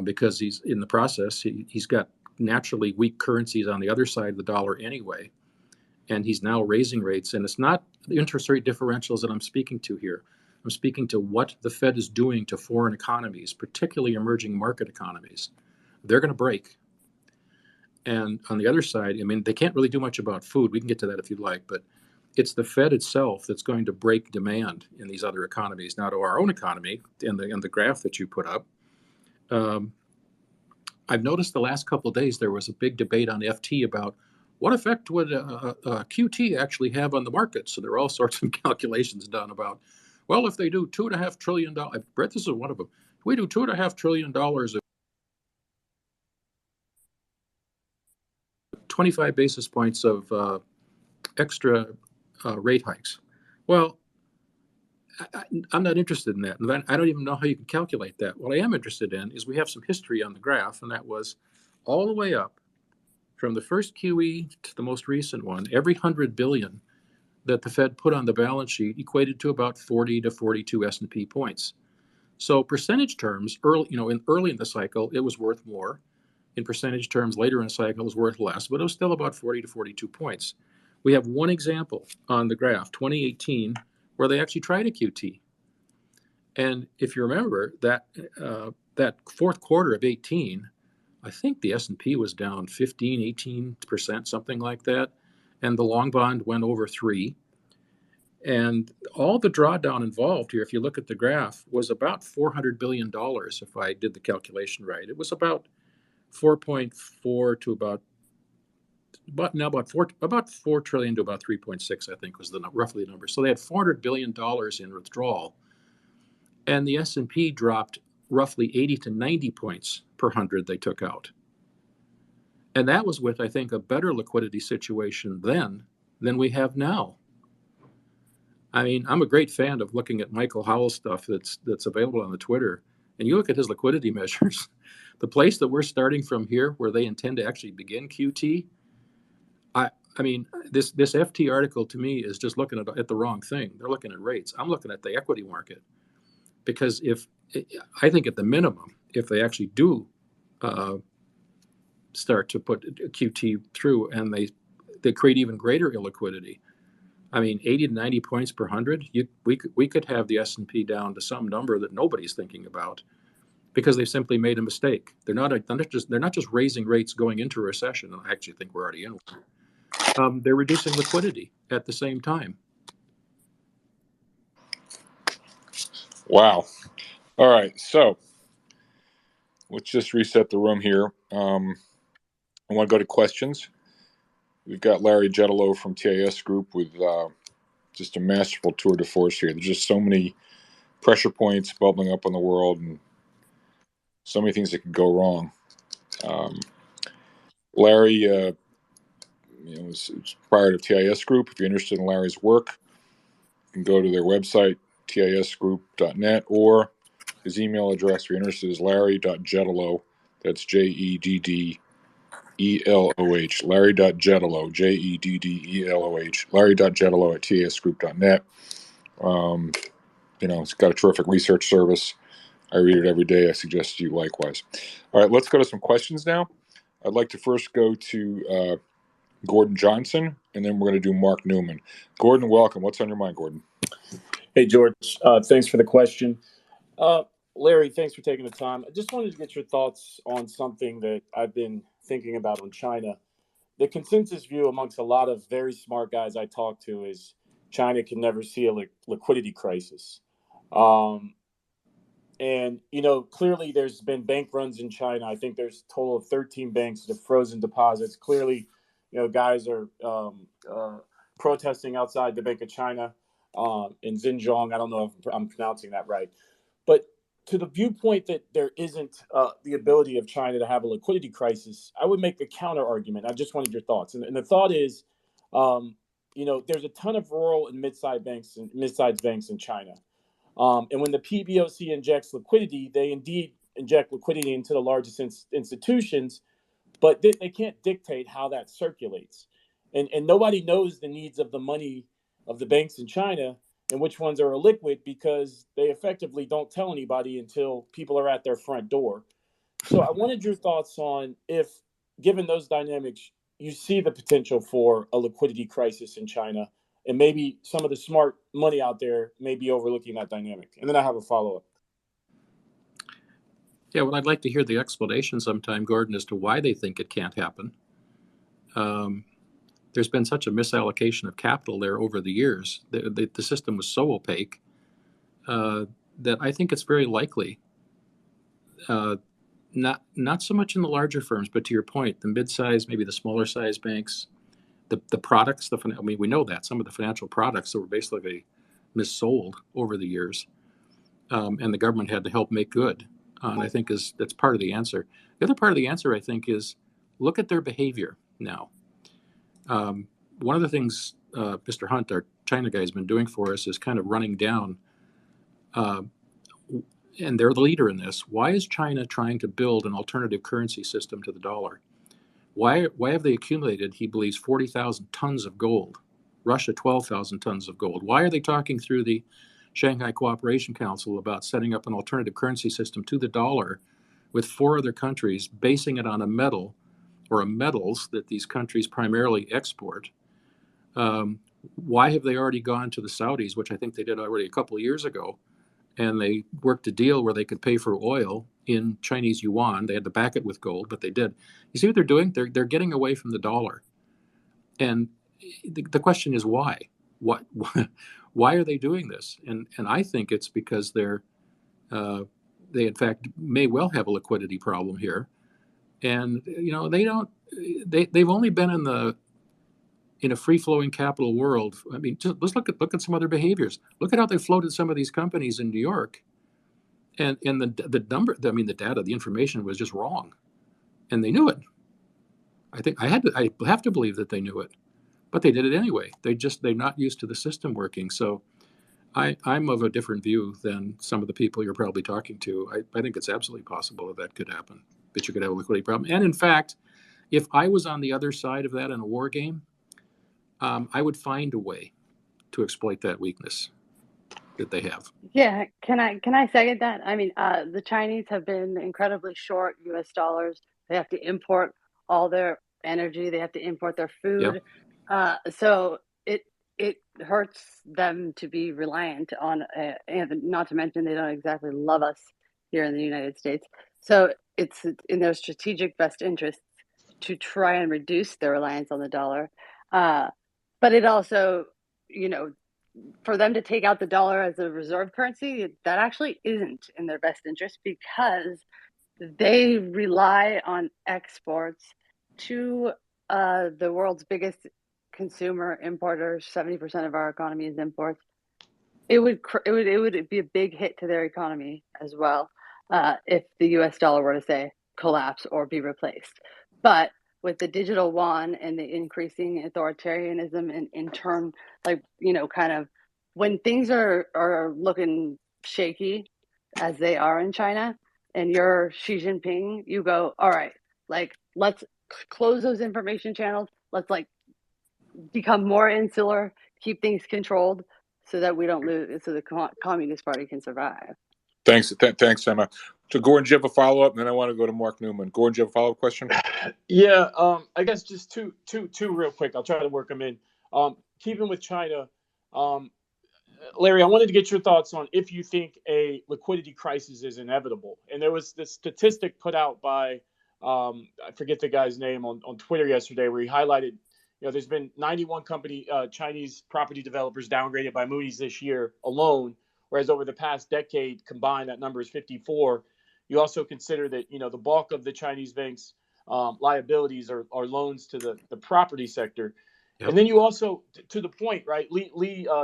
because he's in the process. He's got naturally weak currencies on the other side of the dollar anyway, and he's now raising rates. And it's not the interest rate differentials that I'm speaking to here. I'm speaking to what the Fed is doing to foreign economies, particularly emerging market economies. They're going to break. And on the other side, I mean, they can't really do much about food. We can get to that if you'd like, but it's the Fed itself that's going to break demand in these other economies. Now, to our own economy, in the graph that you put up, I've noticed the last couple of days there was a big debate on FT about what effect would QT actually have on the market. So there are all sorts of calculations done about, well, if they do $2.5 trillion, I've read this is one of them. If we do $2.5 trillion of 25 basis points of extra rate hikes. Well, I'm not interested in that. And I don't even know how you can calculate that. What I am interested in is we have some history on the graph, and that was all the way up from the first QE to the most recent one. Every 100 billion that the Fed put on the balance sheet equated to about 40 to 42 S&P points. So percentage terms, early in the cycle, it was worth more. In percentage terms, later in the cycle, it was worth less, but it was still about 40 to 42 points. We have one example on the graph, 2018, where they actually tried a QT. And if you remember that fourth quarter of 18, I think the S&P was down 15, 18%, something like that. And the long bond went over 3. And all the drawdown involved here, if you look at the graph, was about $400 billion, if I did the calculation right. It was about 4.4 to about 4 trillion to about 3.6, I think, was roughly the number. So they had $400 billion in withdrawal, and the S&P dropped roughly 80 to 90 points per 100 they took out. And that was with, I think, a better liquidity situation then than we have now. I mean, I'm a great fan of looking at Michael Howell's stuff that's available on the Twitter, and you look at his liquidity measures. The place that we're starting from here, where they intend to actually begin QT, I mean, this FT article to me is just looking at the wrong thing. They're looking at rates. I'm looking at the equity market, because I think at the minimum, if they actually do start to put a QT through and they create even greater illiquidity, I mean, 80 to 90 points per 100, we could have the S&P down to some number that nobody's thinking about, because they've simply made a mistake. They're not just raising rates going into a recession. I actually think we're already in one. They're reducing liquidity at the same time. Wow. All right. So let's just reset the room here. I want to go to questions. We've got Larry Jeddeloh from TIS Group with just a masterful tour de force here. There's just so many pressure points bubbling up in the world, and so many things that could go wrong. Larry, was prior to TIS Group. If you're interested in Larry's work, you can go to their website, tisgroup.net, or his email address, if you're interested, is larry.jeddeloh. That's Jeddeloh. Larry.Jeddeloh, Jeddeloh, Larry.Jeddeloh at tisgroup.net. It's got a terrific research service. I read it every day. I suggest you likewise. All right, let's go to some questions now. I'd like to first go to Gordon Johnson, and then we're going to do Mark Newman. Gordon, welcome. What's on your mind, Gordon? Hey, George. Thanks for the question. Larry, thanks for taking the time. I just wanted to get your thoughts on something that I've been thinking about on China. The consensus view amongst a lot of very smart guys I talk to is China can never see a liquidity crisis. And, clearly there's been bank runs in China. I think there's a total of 13 banks that have frozen deposits. Clearly, guys are protesting outside the Bank of China. in Xinjiang. I don't know if I'm pronouncing that right. But to the viewpoint that there isn't the ability of China to have a liquidity crisis, I would make a counter argument. I just wanted your thoughts. And the thought is, there's a ton of rural and mid-sized banks in China. And when the PBOC injects liquidity, they indeed inject liquidity into the largest institutions, but they can't dictate how that circulates. And nobody knows the needs of the money of the banks in China and which ones are illiquid because they effectively don't tell anybody until people are at their front door. So I wanted your thoughts on if, given those dynamics, you see the potential for a liquidity crisis in China, and maybe some of the smart money out there may be overlooking that dynamic. And then I have a follow-up. Yeah, well, I'd like to hear the explanation sometime, Gordon, as to why they think it can't happen. There's been such a misallocation of capital there over the years. The system was so opaque that I think it's very likely. Not so much in the larger firms, but to your point, the mid-size, maybe the smaller size banks, the products. We know that some of the financial products that were basically missold over the years, and the government had to help make good. And I think that's part of the answer. The other part of the answer, I think, is look at their behavior now. One of the things Mr. Hunt, our China guy, has been doing for us is kind of running down, and they're the leader in this. Why is China trying to build an alternative currency system to the dollar? Why have they accumulated, he believes, 40,000 tons of gold? Russia, 12,000 tons of gold. Why are they talking through the Shanghai Cooperation Council about setting up an alternative currency system to the dollar with 4 other countries, basing it on a metal or metals that these countries primarily export? Why have they already gone to the Saudis, which I think they did already a couple of years ago, and they worked a deal where they could pay for oil in Chinese yuan? They had to back it with gold, but they did. You see what they're doing? They're getting away from the dollar. And the question is why? Why are they doing this? And I think it's because they in fact may well have a liquidity problem here. And they've only been in a free-flowing capital world. I mean, let's look at some other behaviors. Look at how they floated some of these companies in New York, and the number. I mean, the data, the information was just wrong, and they knew it. I have to believe that they knew it, but they did it anyway. They're not used to the system working. So I'm of a different view than some of the people you're probably talking to. I think it's absolutely possible that could happen, that you could have a liquidity problem. And in fact, if I was on the other side of that in a war game, I would find a way to exploit that weakness that they have. Yeah, can I second that? I mean, the Chinese have been incredibly short U.S. dollars. They have to import all their energy. They have to import their food. Yeah. So it hurts them to be reliant on, and not to mention they don't exactly love us here in the United States. So it's in their strategic best interests to try and reduce their reliance on the dollar. But it also, for them to take out the dollar as a reserve currency, that actually isn't in their best interest because they rely on exports to the world's biggest consumer importers. 70% of our economy is imports. It would be a big hit to their economy as well if the U.S. dollar were to say collapse or be replaced. But with the digital yuan and the increasing authoritarianism and in turn, kind of when things are looking shaky as they are in China and you're Xi Jinping, you go, all right, let's close those information channels. Let's become more insular, keep things controlled so that we don't lose, so the Communist Party can survive. Thanks, Emma. So, Gordon, do you have a follow-up? And then I want to go to Mark Newman. Gordon, do you have a follow-up question? Yeah, I guess just two real quick. I'll try to work them in. Keeping with China, Larry, I wanted to get your thoughts on if you think a liquidity crisis is inevitable. And there was this statistic put out by, I forget the guy's name, on Twitter yesterday, where he highlighted, there's been 91 Chinese property developers downgraded by Moody's this year alone, whereas over the past decade combined, that number is 54. You also consider that, the bulk of the Chinese banks' liabilities are loans to the property sector. Yep. And then you also, to the point, right?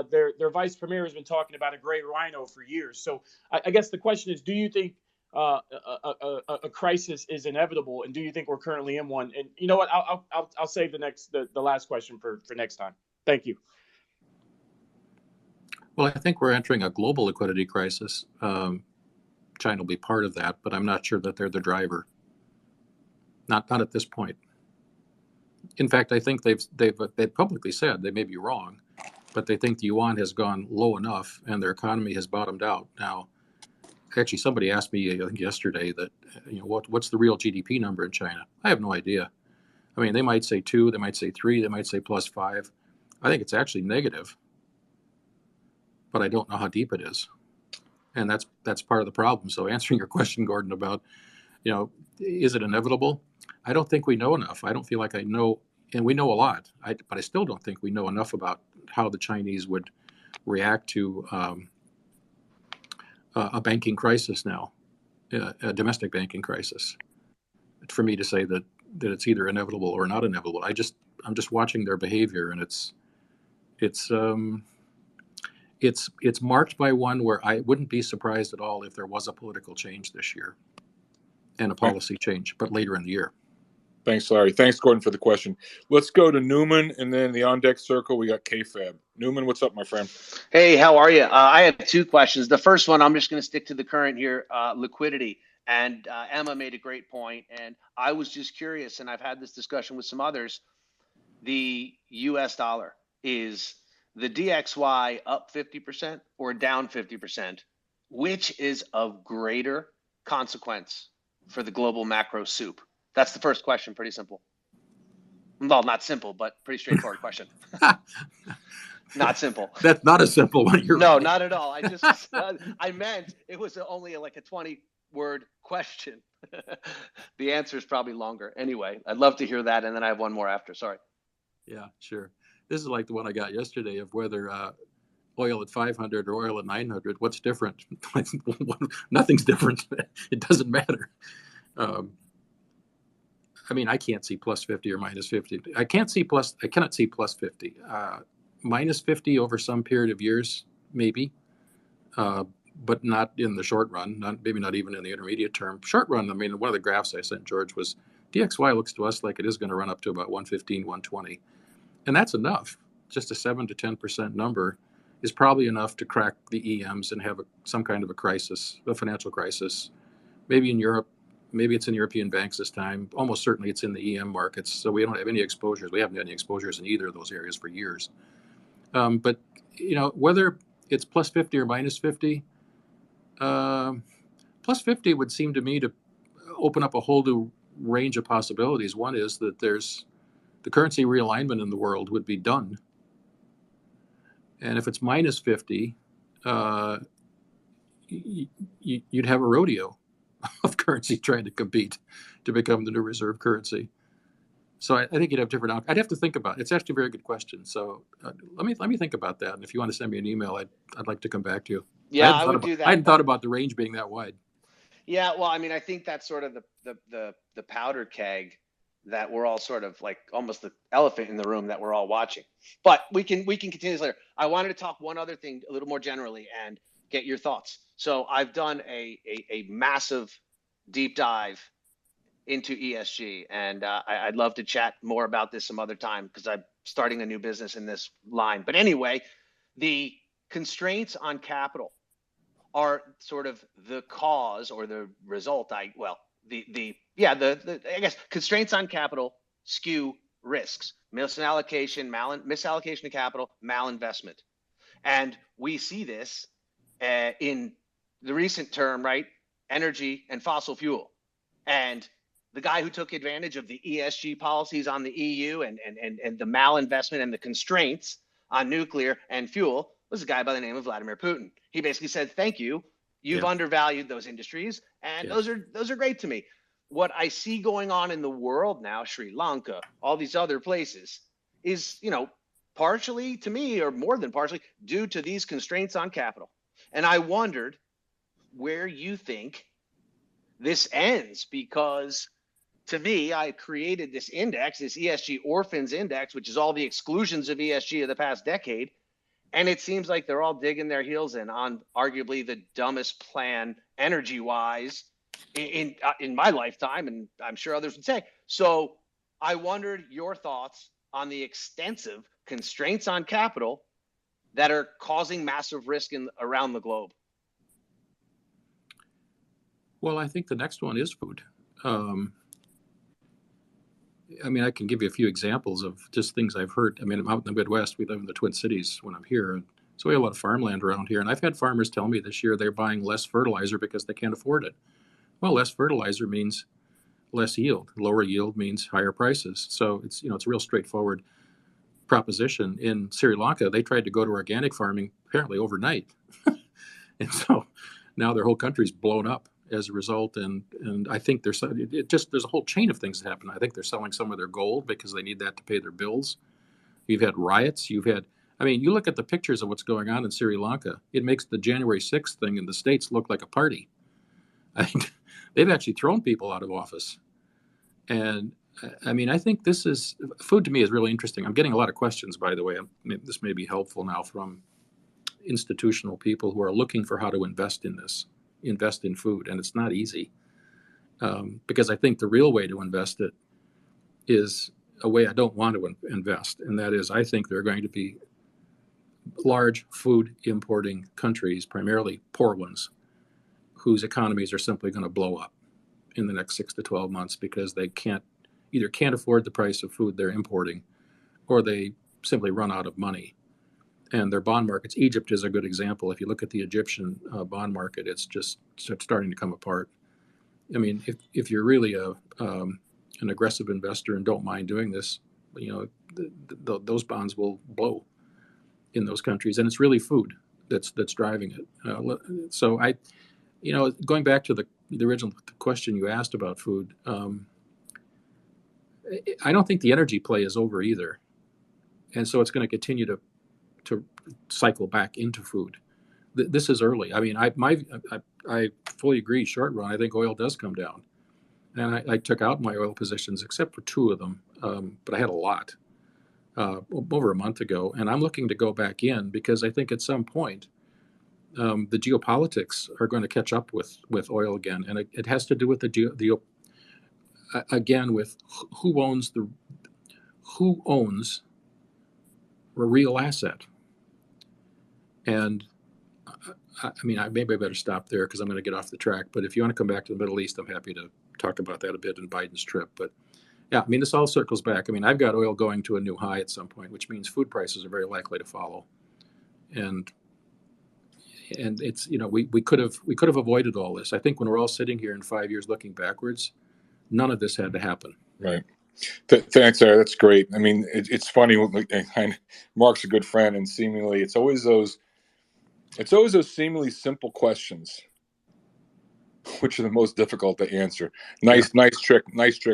Their vice premier has been talking about a gray rhino for years. So I guess the question is, do you think a crisis is inevitable, and do you think we're currently in one? And you know what? I'll save the last question for next time. Thank you. Well, I think we're entering a global liquidity crisis. China will be part of that, but I'm not sure that they're the driver. Not at this point. In fact, I think they've publicly said, they may be wrong, but they think the yuan has gone low enough and their economy has bottomed out. Now, actually, somebody asked me, I think yesterday, that what's the real GDP number in China? I have no idea. I mean, they might say 2, they might say 3, they might say +5. I think it's actually negative, but I don't know how deep it is, and that's part of the problem. So, answering your question, Gordon, about is it inevitable? I don't think we know enough. I don't feel like I know, and we know a lot, but I still don't think we know enough about how the Chinese would react to a banking crisis now, a domestic banking crisis, for me to say that it's either inevitable or not inevitable. I'm just watching their behavior, and it's marked by one where I wouldn't be surprised at all if there was a political change this year and a policy change, but later in the year. Thanks, Larry. Thanks, Gordon, for the question. Let's go to Newman, and then the on-deck circle, we got KFAB. Newman, what's up, my friend? Hey, how are you? I have 2 questions. The first one, I'm just going to stick to the current here, liquidity. And Emma made a great point, and I was just curious, and I've had this discussion with some others. The U.S. dollar, is the DXY up 50% or down 50%? Which is of greater consequence for the global macro soup? That's the first question. Pretty simple. Well, not simple, but pretty straightforward question. Not simple. That's not a simple one. No, right. Not at all. I meant it was only like a 20-word question. The answer is probably longer. Anyway, I'd love to hear that, and then I have one more after. Sorry. Yeah, sure. This is like the one I got yesterday of whether oil at 500 or oil at 900. What's different? Nothing's different. It doesn't matter. I mean, I can't see +50 or -50. I cannot see +50. -50 over some period of years, maybe, but not in the short run. Maybe not even in the intermediate term. Short run. I mean, one of the graphs I sent George was DXY looks to us like it is going to run up to about 115, 120, and that's enough. Just a 7 to 10% number is probably enough to crack the EMs and have some kind of a crisis, a financial crisis. Maybe in Europe. Maybe it's in European banks this time. Almost certainly it's in the EM markets. So we don't have any exposures. We haven't had any exposures in either of those areas for years. But, whether it's +50 or -50, +50 would seem to me to open up a whole new range of possibilities. One is that there's the currency realignment in the world would be done. And if it's -50, you'd have a rodeo of currency trying to compete to become the new reserve currency. So I think you'd have different outcomes. I'd have to think about it. It's actually a very good question. So let me think about that. And if you want to send me an email, I'd like to come back to you. Yeah, I would do that. I hadn't thought about the range being that wide. Yeah, well, I mean, I think that's sort of the powder keg that we're all sort of like almost the elephant in the room that we're all watching. But we can continue this later. I wanted to talk one other thing a little more generally and get your thoughts. So I've done a massive deep dive into ESG, and I'd love to chat more about this some other time because I'm starting a new business in this line. But anyway, the constraints on capital are sort of the cause or the result. I guess constraints on capital skew risks, misallocation of capital, malinvestment, and we see this in the recent term, right? Energy and fossil fuel. And the guy who took advantage of the ESG policies on the EU and the malinvestment and the constraints on nuclear and fuel was a guy by the name of Vladimir Putin. He basically said, thank you. You've undervalued those industries. And those are great to me. What I see going on in the world now, Sri Lanka, all these other places, is, partially to me, or more than partially, due to these constraints on capital. And I wondered where you think this ends, because to me, I created this index, this ESG Orphans Index, which is all the exclusions of ESG of the past decade. And it seems like they're all digging their heels in on arguably the dumbest plan energy-wise in my lifetime, and I'm sure others would say. So I wondered your thoughts on the extensive constraints on capital that are causing massive risk around the globe. Well, I think the next one is food. I mean, I can give you a few examples of just things I've heard. I mean, I'm out in the Midwest. We live in the Twin Cities when I'm here. So we have a lot of farmland around here. And I've had farmers tell me this year they're buying less fertilizer because they can't afford it. Well, less fertilizer means less yield. Lower yield means higher prices. So it's, it's a real straightforward proposition. In Sri Lanka, they tried to go to organic farming apparently overnight. And so now their whole country's blown up as a result, and I think there's a whole chain of things that happen. I think they're selling some of their gold because they need that to pay their bills. You've had riots. You look at the pictures of what's going on in Sri Lanka. It makes the January 6th thing in the States look like a party. I think they've actually thrown people out of office. And I mean, I think food to me is really interesting. I'm getting a lot of questions, by the way. This may be helpful now from institutional people who are looking for how to invest in food, and it's not easy, because I think the real way to invest it is a way I don't want to invest, and that is I think there are going to be large food importing countries, primarily poor ones, whose economies are simply going to blow up in the next 6 to 12 months because they either can't afford the price of food they're importing, or they simply run out of money. And their bond markets, Egypt is a good example. If you look at the Egyptian bond market, it's just starting to come apart. I mean, if you're really an aggressive investor and don't mind doing this, those bonds will blow in those countries, and it's really food that's driving it. So going back to the original question you asked about food, I don't think the energy play is over either, and so it's going to continue to cycle back into food. This is early. I mean, I fully agree. Short run, I think oil does come down, and I took out my oil positions except for 2 of them, but I had a lot over a month ago, and I'm looking to go back in because I think at some point the geopolitics are going to catch up with oil again, and it has to do with with who owns a real asset. And I mean, maybe I better stop there because I'm going to get off the track. But if you want to come back to the Middle East, I'm happy to talk about that a bit in Biden's trip. But yeah, I mean, this all circles back. I mean, I've got oil going to a new high at some point, which means food prices are very likely to follow. And it's, we could have avoided all this. I think when we're all sitting here in 5 years looking backwards, none of this had to happen. Right. Thanks, Sarah. That's great. I mean, it's funny. Mark's a good friend, and seemingly it's always those seemingly simple questions which are the most difficult to answer. Nice trick,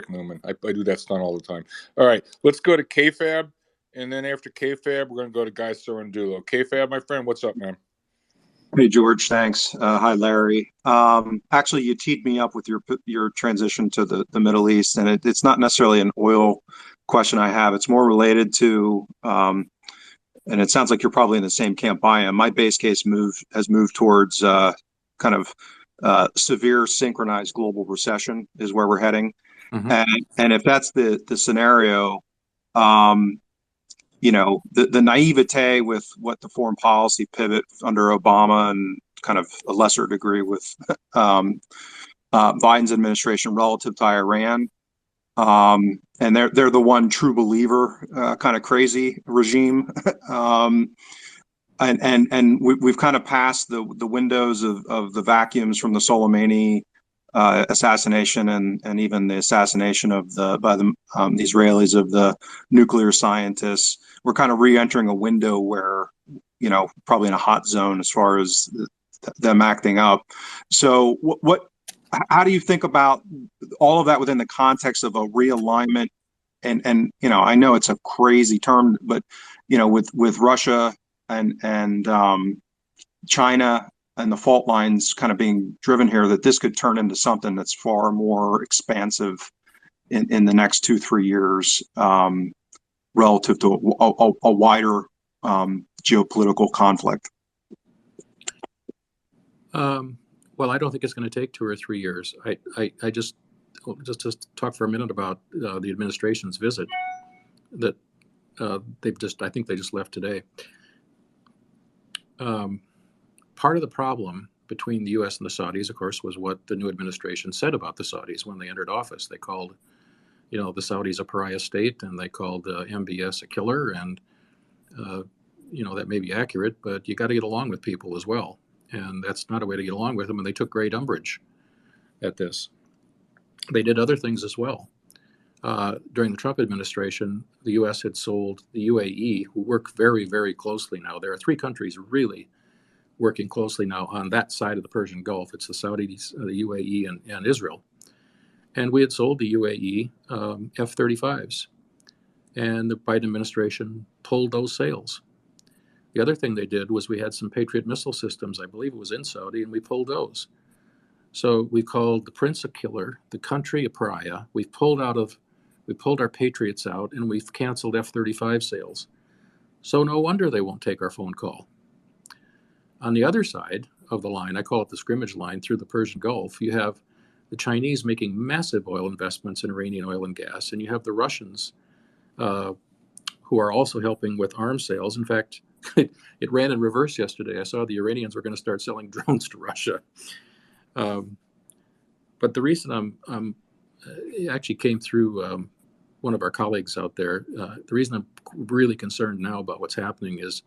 Newman. I do that stunt all the time. All right, let's go to KFAB, and then after KFAB, we're going to go to Guy Sorrendulo. KFAB, my friend, what's up, man? Hey, George, thanks. Hi, Larry. Actually, you teed me up with your transition to the Middle East, and it's not necessarily an oil question I have. It's more related to, and it sounds like you're probably in the same camp I am. My base case has moved towards kind of severe synchronized global recession is where we're heading. Mm-hmm. And if that's the scenario, the naivete with what the foreign policy pivot under Obama and kind of a lesser degree with Biden's administration relative to Iran. And they're the one true believer kind of crazy regime. And we've kind of passed the windows of the vacuums from the Soleimani assassination and even the assassination by the Israelis of the nuclear scientists. We're kind of re-entering a window where, probably in a hot zone as far as them acting up. So how do you think about all of that within the context of a realignment? And I know it's a crazy term, but, with Russia and China and the fault lines kind of being driven here, that this could turn into something that's far more expansive in the next 2-3 years relative to a wider geopolitical conflict? Well, I don't think it's going to take 2 or 3 years. I just talk for a minute about the administration's visit that I think they just left today. Part of the problem between the U.S. and the Saudis, of course, was what the new administration said about the Saudis when they entered office. They called, the Saudis a pariah state, and they called MBS a killer, and that may be accurate, but you got to get along with people as well. And that's not a way to get along with them, and they took great umbrage at this. They did other things as well. During the Trump administration, the U.S. had sold the UAE, who work very, very closely now. There are 3 countries really working closely now on that side of the Persian Gulf. It's the Saudis, the UAE, and Israel. And we had sold the UAE F-35s, and the Biden administration pulled those sales. The other thing they did was we had some Patriot missile systems, I believe it was in Saudi, and we pulled those. So we called the prince a killer, the country a pariah. We pulled our Patriots out, and we've canceled F-35 sales. So no wonder they won't take our phone call. On the other side of the line, I call it the scrimmage line through the Persian Gulf, you have the Chinese making massive oil investments in Iranian oil and gas, and you have the Russians who are also helping with arms sales. In fact, it ran in reverse yesterday. I saw the Iranians were going to start selling drones to Russia. But the reason it actually came through one of our colleagues out there. The reason I'm really concerned now about what's happening is,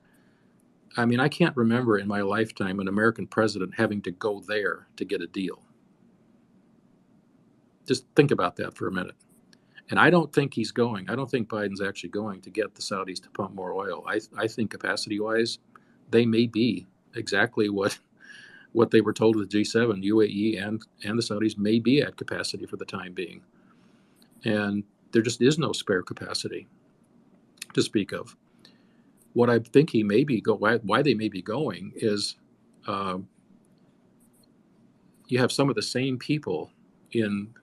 I can't remember in my lifetime an American president having to go there to get a deal. Just think about that for a minute. And I don't think he's going. I don't think Biden's actually going to get the Saudis to pump more oil. I think capacity-wise, they may be exactly what they were told with G7, UAE and the Saudis may be at capacity for the time being. And there just is no spare capacity to speak of. What I think he may be why they may be going is you have some of the same people in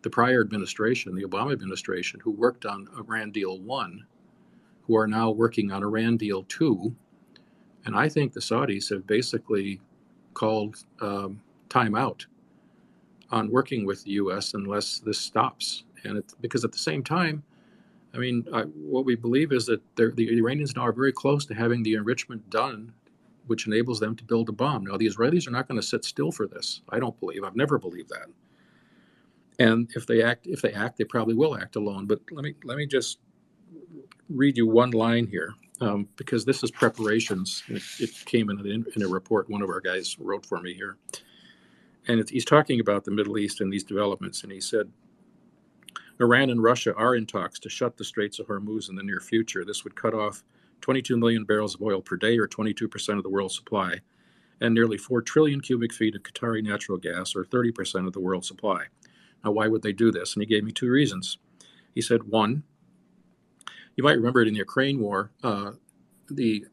the prior administration, the Obama administration, who worked on Iran Deal 1, who are now working on Iran Deal 2. And I think the Saudis have basically called time out on working with the U.S. unless this stops. And because at the same time, what we believe is that the Iranians now are very close to having the enrichment done, which enables them to build a bomb. Now, the Israelis are not going to sit still for this. I don't believe. I've never believed that. And if they act, they probably will act alone. But let me just read you one line here, because this is preparations. It came in a report one of our guys wrote for me here. And he's talking about the Middle East and these developments. And he said, Iran and Russia are in talks to shut the Straits of Hormuz in the near future. This would cut off 22 million barrels of oil per day, or 22% of the world's supply, and nearly 4 trillion cubic feet of Qatari natural gas, or 30% of the world's supply. Now, why would they do this? And he gave me 2 reasons. He said, one, you might remember it in the Ukraine war, the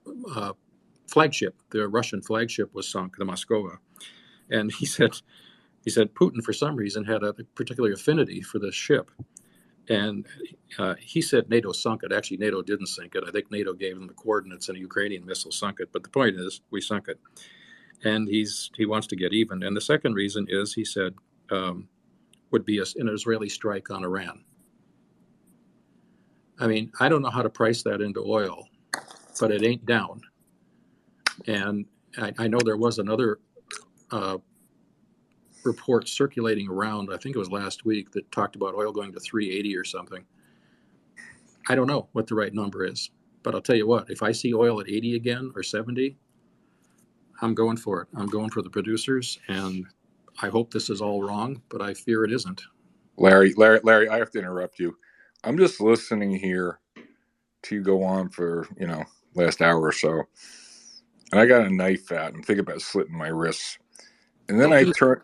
flagship, the Russian flagship was sunk, the Moskova. And he said Putin, for some reason, had a particular affinity for this ship. And he said NATO sunk it. Actually, NATO didn't sink it. I think NATO gave them the coordinates and a Ukrainian missile sunk it. But the point is, we sunk it. And he wants to get even. And the second reason is, he said, would be an Israeli strike on Iran. I don't know how to price that into oil, but it ain't down. And I know there was another report circulating around, I think it was last week, that talked about oil going to 380 or something. I don't know what the right number is, but I'll tell you what, if I see oil at 80 again or 70, I'm going for it. I'm going for the producers, and I hope this is all wrong, but I fear it isn't. Larry, I have to interrupt you. I'm just listening here to you go on for, last hour or so. And I got a knife out. I'm thinking about slitting my wrists. And then I turn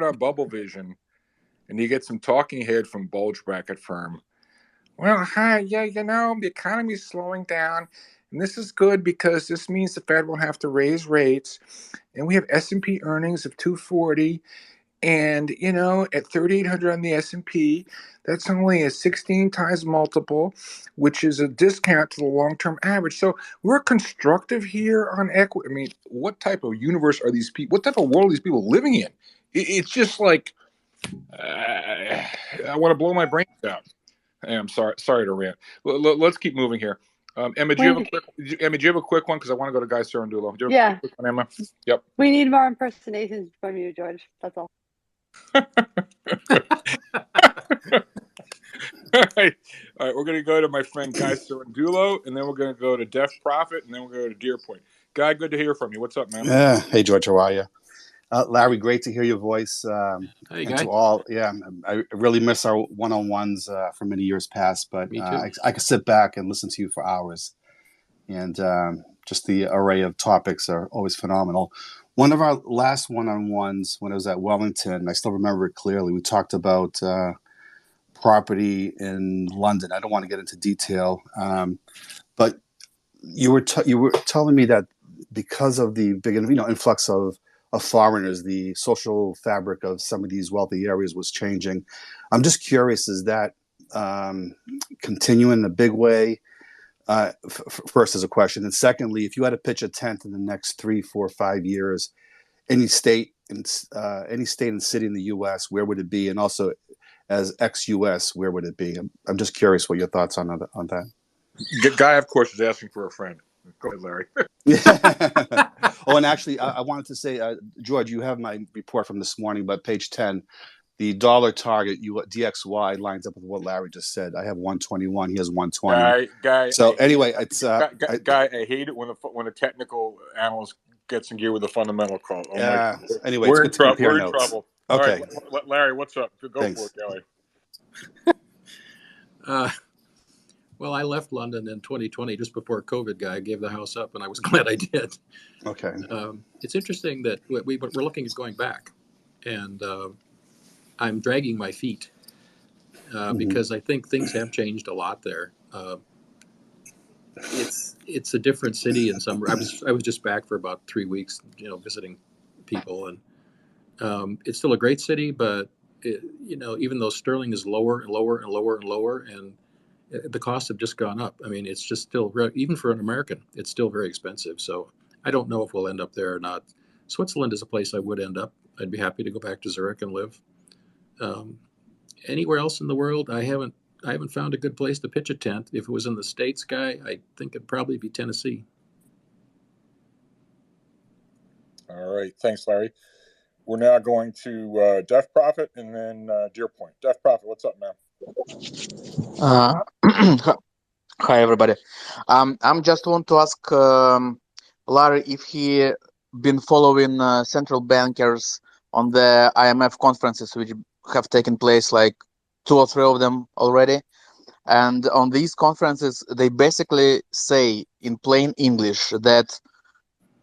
on Bubble Vision, and you get some talking head from bulge bracket firm. Well, hi, yeah, the economy's slowing down, and this is good because this means the Fed will have to raise rates, and we have S&P earnings of 240, And, at 3,800 on the S&P, that's only a 16 times multiple, which is a discount to the long-term average. So we're constructive here on equity. I mean, what type of universe are these people? What type of world are these people living in? It's just like, I want to blow my brains out. I'm sorry to rant. Let's keep moving here. Emma, do you have a quick one? Because I want to go to Guy Sarandulo. Do you have a quick one, Emma? Yep. We need more impersonations from you, George. That's all. All right, we're going to go to my friend Guy Sarandulo, and then we're going to go to Def Profit, and then we're going to go to Deer Point. Guy, good to hear from you. What's up, man? Hey, George, how are you? Larry, great to hear your voice. Hey, and Guy. to all, I really miss our one-on-ones from many years past, but Me too. I could sit back and listen to you for hours. And just the array of topics are always phenomenal. One of our last one-on-ones, when I was at Wellington, I still remember it clearly. We talked about property in London. I don't want to get into detail, but you were telling me that because of the big influx of foreigners, the social fabric of some of these wealthy areas was changing. I'm just curious, is that continuing in a big way? First, as a question, and secondly, if you had to pitch a tent in the next 3, 4, 5 years, any state and city in the U.S., where would it be? And also, as ex-U.S., where would it be? I'm just curious what your thoughts on that. Guy, of course, is asking for a friend. Go ahead, Larry. Oh, and actually, I wanted to say, George, you have my report from this morning, but page 10, the dollar target, DXY, lines up with what Larry just said. I have 121. He has 120. Guy. So anyway, it's Guy. I hate it when a technical analyst gets in gear with a fundamental call. Anyway, it's good to compare notes. We're in trouble. Okay, all right, Larry, what's up? Go Thanks. for it, Guy. Well, I left London in 2020 just before COVID. Guy gave the house up, and I was glad I did. Okay. It's interesting that we're looking at going back, and I'm dragging my feet because I think things have changed a lot there. It's a different city in some. I was just back for about 3 weeks, visiting people, and it's still a great city, but even though sterling is lower and lower and lower and lower, and the costs have just gone up. I mean, it's just still, even for an American, it's still very expensive. So I don't know if we'll end up there or not. Switzerland is a place I would end up. I'd be happy to go back to Zurich and live. Anywhere else in the world, I haven't found a good place to pitch a tent. If it was in the States, Guy, I think it'd probably be Tennessee. All right, thanks, Larry. We're now going to Def Profit and then Deer Point. Def Profit, what's up, man? Hi everybody. I'm just want to ask Larry if he been following central bankers on the IMF conferences which have taken place, like 2 or 3 of them already. And on these conferences, they basically say in plain English that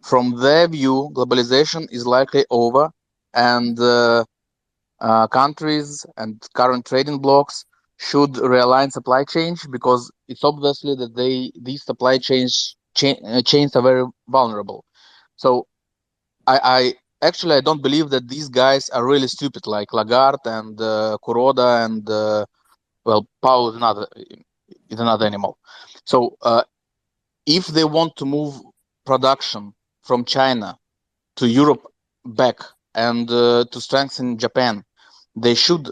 from their view, globalization is likely over, and countries and current trading blocs should realign supply chains, because it's obviously that these supply chains are very vulnerable. So I actually don't believe that these guys are really stupid, like Lagarde and Kuroda and Powell is another animal. So if they want to move production from China to Europe back and to strengthen Japan, they should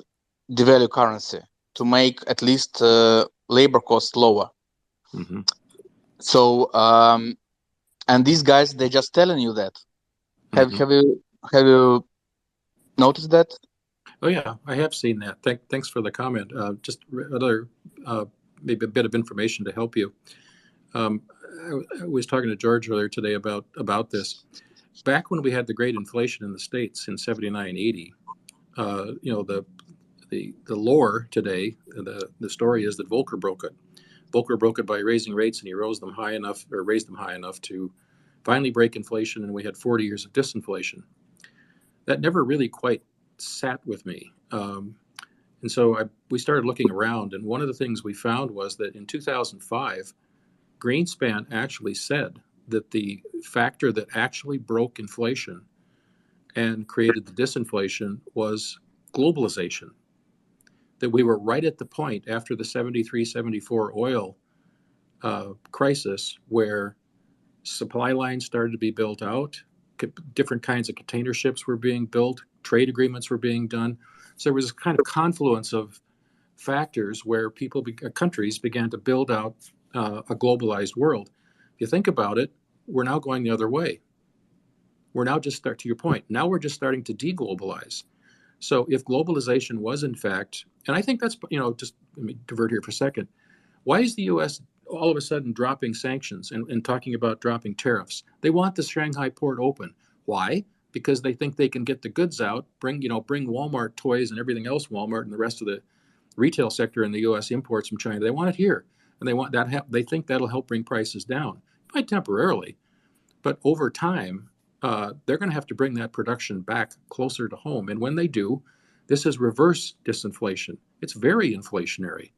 devalue currency to make at least labor costs lower. Mm-hmm. So, and these guys, they're just telling you that. Mm-hmm. Have you noticed that? Oh yeah, I have seen that. Thanks for the comment. Just another maybe a bit of information to help you. I was talking to George earlier today about this. Back when we had the great inflation in the States in 79, 80, the lore today, the story is that Volcker broke it. Volcker broke it by raising rates, and he raised them high enough to finally break inflation, and we had 40 years of disinflation. That never really quite sat with me. And so we started looking around, and one of the things we found was that in 2005, Greenspan actually said that the factor that actually broke inflation and created the disinflation was globalization. That we were right at the point after the 73, 74 oil crisis where supply lines started to be built out, different kinds of container ships were being built, trade agreements were being done. So there was a kind of confluence of factors where countries began to build out a globalized world. If you think about it, we're now going the other way. We're now just to your point, now we're just starting to deglobalize. So if globalization was in fact, and I think that's, just let me divert here for a second. Why is the U.S. all of a sudden dropping sanctions and talking about dropping tariffs? They want the Shanghai port open. Why? Because they think they can get the goods out, bring Walmart toys and everything else Walmart and the rest of the retail sector in the U.S. imports from China. They want it here, and they want that. They think that'll help bring prices down, might temporarily, but over time, they're going to have to bring that production back closer to home. And when they do, this is reverse disinflation. It's very inflationary.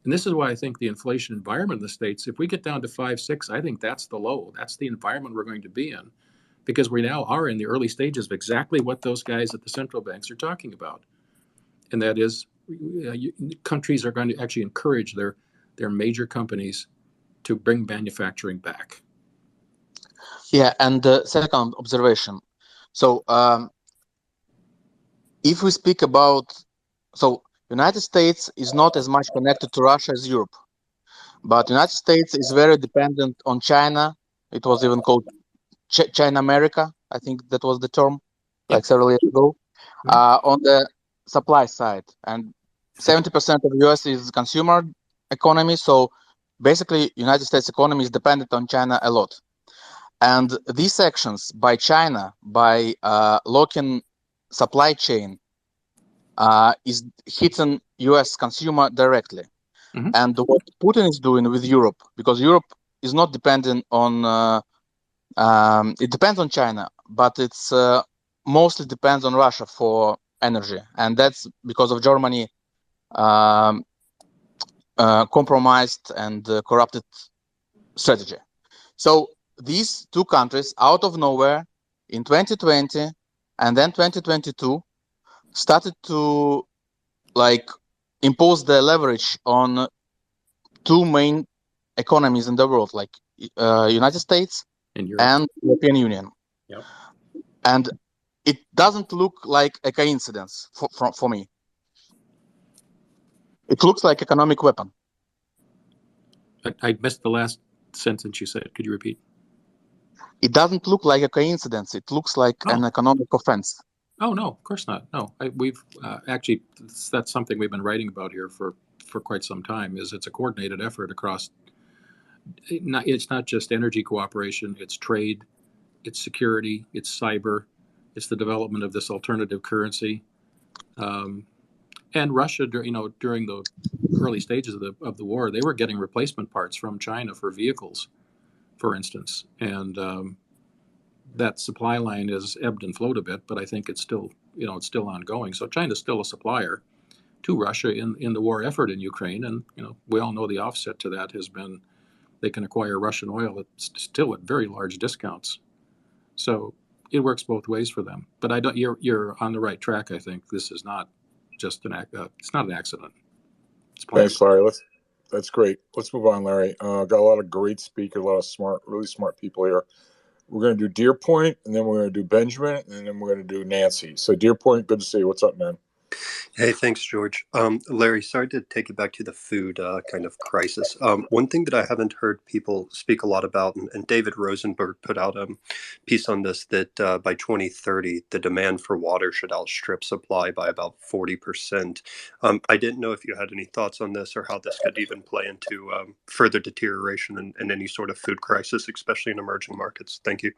And this is why I think the inflation environment in the States, if we get down to 5, 6, I think that's the low. That's the environment we're going to be in, because we now are in the early stages of exactly what those guys at the central banks are talking about. And that is, countries are going to actually encourage their major companies to bring manufacturing back. Yeah, and the second observation. So if we speak about, United States is not as much connected to Russia as Europe, but United States is very dependent on China. It was even called China America. I think that was the term, like several years ago, on the supply side. And 70% of the US is consumer economy. So basically, United States economy is dependent on China a lot. And these actions by China, by locking supply chain, is hitting US consumer directly. Mm-hmm. And what Putin is doing with Europe, because Europe is not dependent on, it depends on China, but it's mostly depends on Russia for energy. And that's because of Germany compromised and corrupted strategy. So these two countries out of nowhere in 2020 and then 2022 started to impose the leverage on two main economies in the world, like United States and European Union. Yep. And it doesn't look like a coincidence for me. It looks like economic weapon. I missed the last sentence you said. Could you repeat? It doesn't look like a coincidence. It looks like an economic offense. Oh, no, of course not. No, we've actually, that's something we've been writing about here for quite some time, is it's a coordinated effort across, it's not just energy cooperation, it's trade, it's security, it's cyber, it's the development of this alternative currency. And Russia, during the early stages of the war, they were getting replacement parts from China for vehicles, for instance. And that supply line has ebbed and flowed a bit, but I think it's still ongoing. So China's still a supplier to Russia in the war effort in Ukraine. And, we all know the offset to that has been they can acquire Russian oil still at very large discounts. So it works both ways for them. But you're on the right track, I think. This is not just it's not an accident. Thanks, Larry. That's great. Let's move on, Larry. Got a lot of great speakers, a lot of really smart people here. We're going to do Deer Point, and then we're going to do Benjamin, and then we're going to do Nancy. So Deer Point, good to see you. What's up, man? Hey, thanks, George. Larry, sorry to take it back to the food kind of crisis. One thing that I haven't heard people speak a lot about, and David Rosenberg put out a piece on this, that by 2030, the demand for water should outstrip supply by about 40%. I didn't know if you had any thoughts on this or how this could even play into further deterioration and any sort of food crisis, especially in emerging markets. Thank you.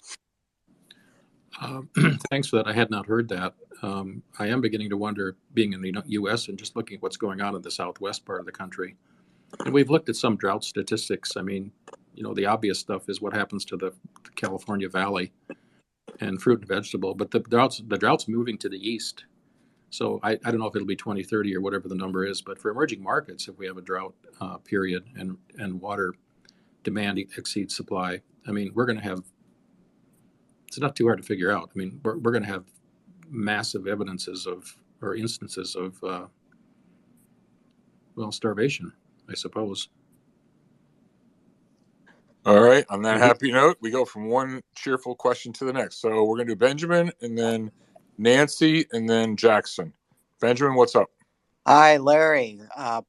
Thanks for that. I had not heard that. I am beginning to wonder, being in the U.S. and just looking at what's going on in the southwest part of the country. And we've looked at some drought statistics. I mean, the obvious stuff is what happens to the California Valley and fruit and vegetable, but the drought's moving to the east. So I don't know if it'll be 2030 or whatever the number is, but for emerging markets, if we have a drought period and water demand exceeds supply, I mean, we're going to have, it's not too hard to figure out. I mean, we're going to have massive evidences of or instances of starvation, I suppose. All right. On that happy note, we go from one cheerful question to the next. So we're going to do Benjamin and then Nancy and then Jackson. Benjamin, what's up? Hi, Larry.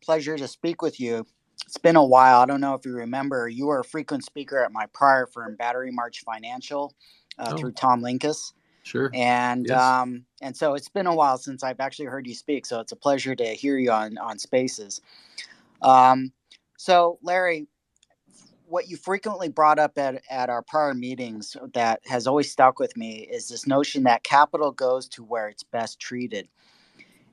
Pleasure to speak with you. It's been a while. I don't know if you remember, you were a frequent speaker at my prior firm, Battery March Financial, through Tom Linkus. Sure. And yes. And so it's been a while since I've actually heard you speak. So it's a pleasure to hear you on Spaces. So, Larry, what you frequently brought up at our prior meetings that has always stuck with me is this notion that capital goes to where it's best treated.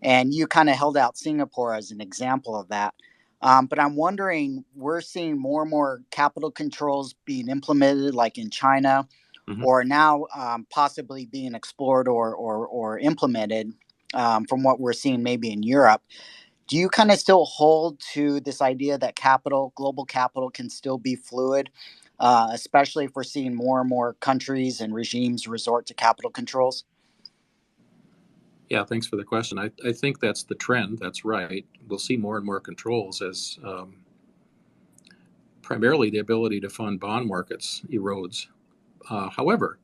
And you kind of held out Singapore as an example of that. But I'm wondering, we're seeing more and more capital controls being implemented, like in China, or now possibly being explored or implemented from what we're seeing maybe in Europe. Do you kind of still hold to this idea that global capital can still be fluid, especially if we're seeing more and more countries and regimes resort to capital controls? Yeah, thanks for the question. I think that's the trend. That's right. We'll see more and more controls as primarily the ability to fund bond markets erodes. However,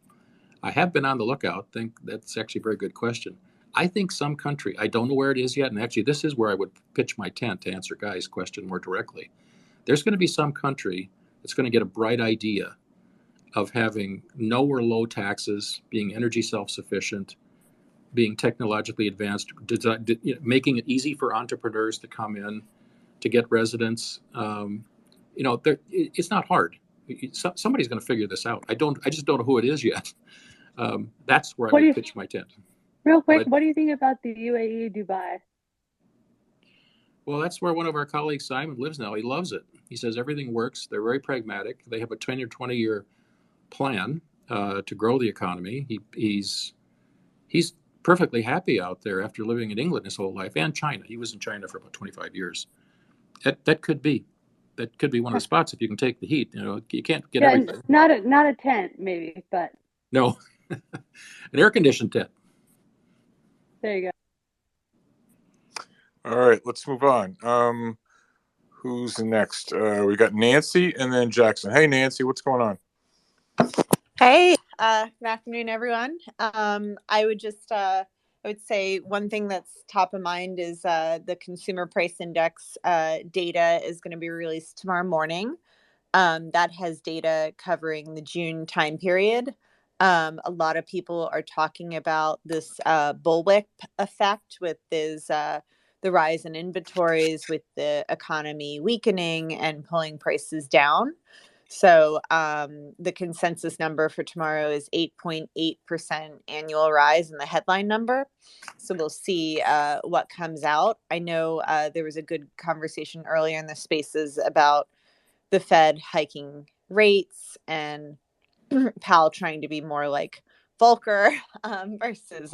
I have been on the lookout. I think that's actually a very good question. I think some country, I don't know where it is yet, and actually this is where I would pitch my tent to answer Guy's question more directly. There's going to be some country that's going to get a bright idea of having no or low taxes, being energy self-sufficient, being technologically advanced, making it easy for entrepreneurs to come in, to get residents. It's not hard. Somebody's going to figure this out. I just don't know who it is yet. That's where I would pitch my tent. Real quick, what do you think about the UAE, Dubai? Well, that's where one of our colleagues, Simon, lives now. He loves it. He says everything works. They're very pragmatic. They have a 10 or 20-year plan to grow the economy. He's perfectly happy out there after living in England his whole life, and China. He was in China for about 25 years. That could be one of the spots if you can take the heat. You can't get everything. Not a tent, maybe, but no, an air-conditioned tent. There you go. All right, let's move on. Who's next? We got Nancy and then Jackson. Hey, Nancy, what's going on? Hey, good afternoon, everyone. I would say one thing that's top of mind is the consumer price index data is going to be released tomorrow morning. That has data covering the June time period. A lot of people are talking about this bullwhip effect with the rise in inventories, with the economy weakening and pulling prices down. So the consensus number for tomorrow is 8.8% annual rise in the headline number. So we'll see what comes out. I know there was a good conversation earlier in the spaces about the Fed hiking rates and Powell trying to be more like Volcker versus,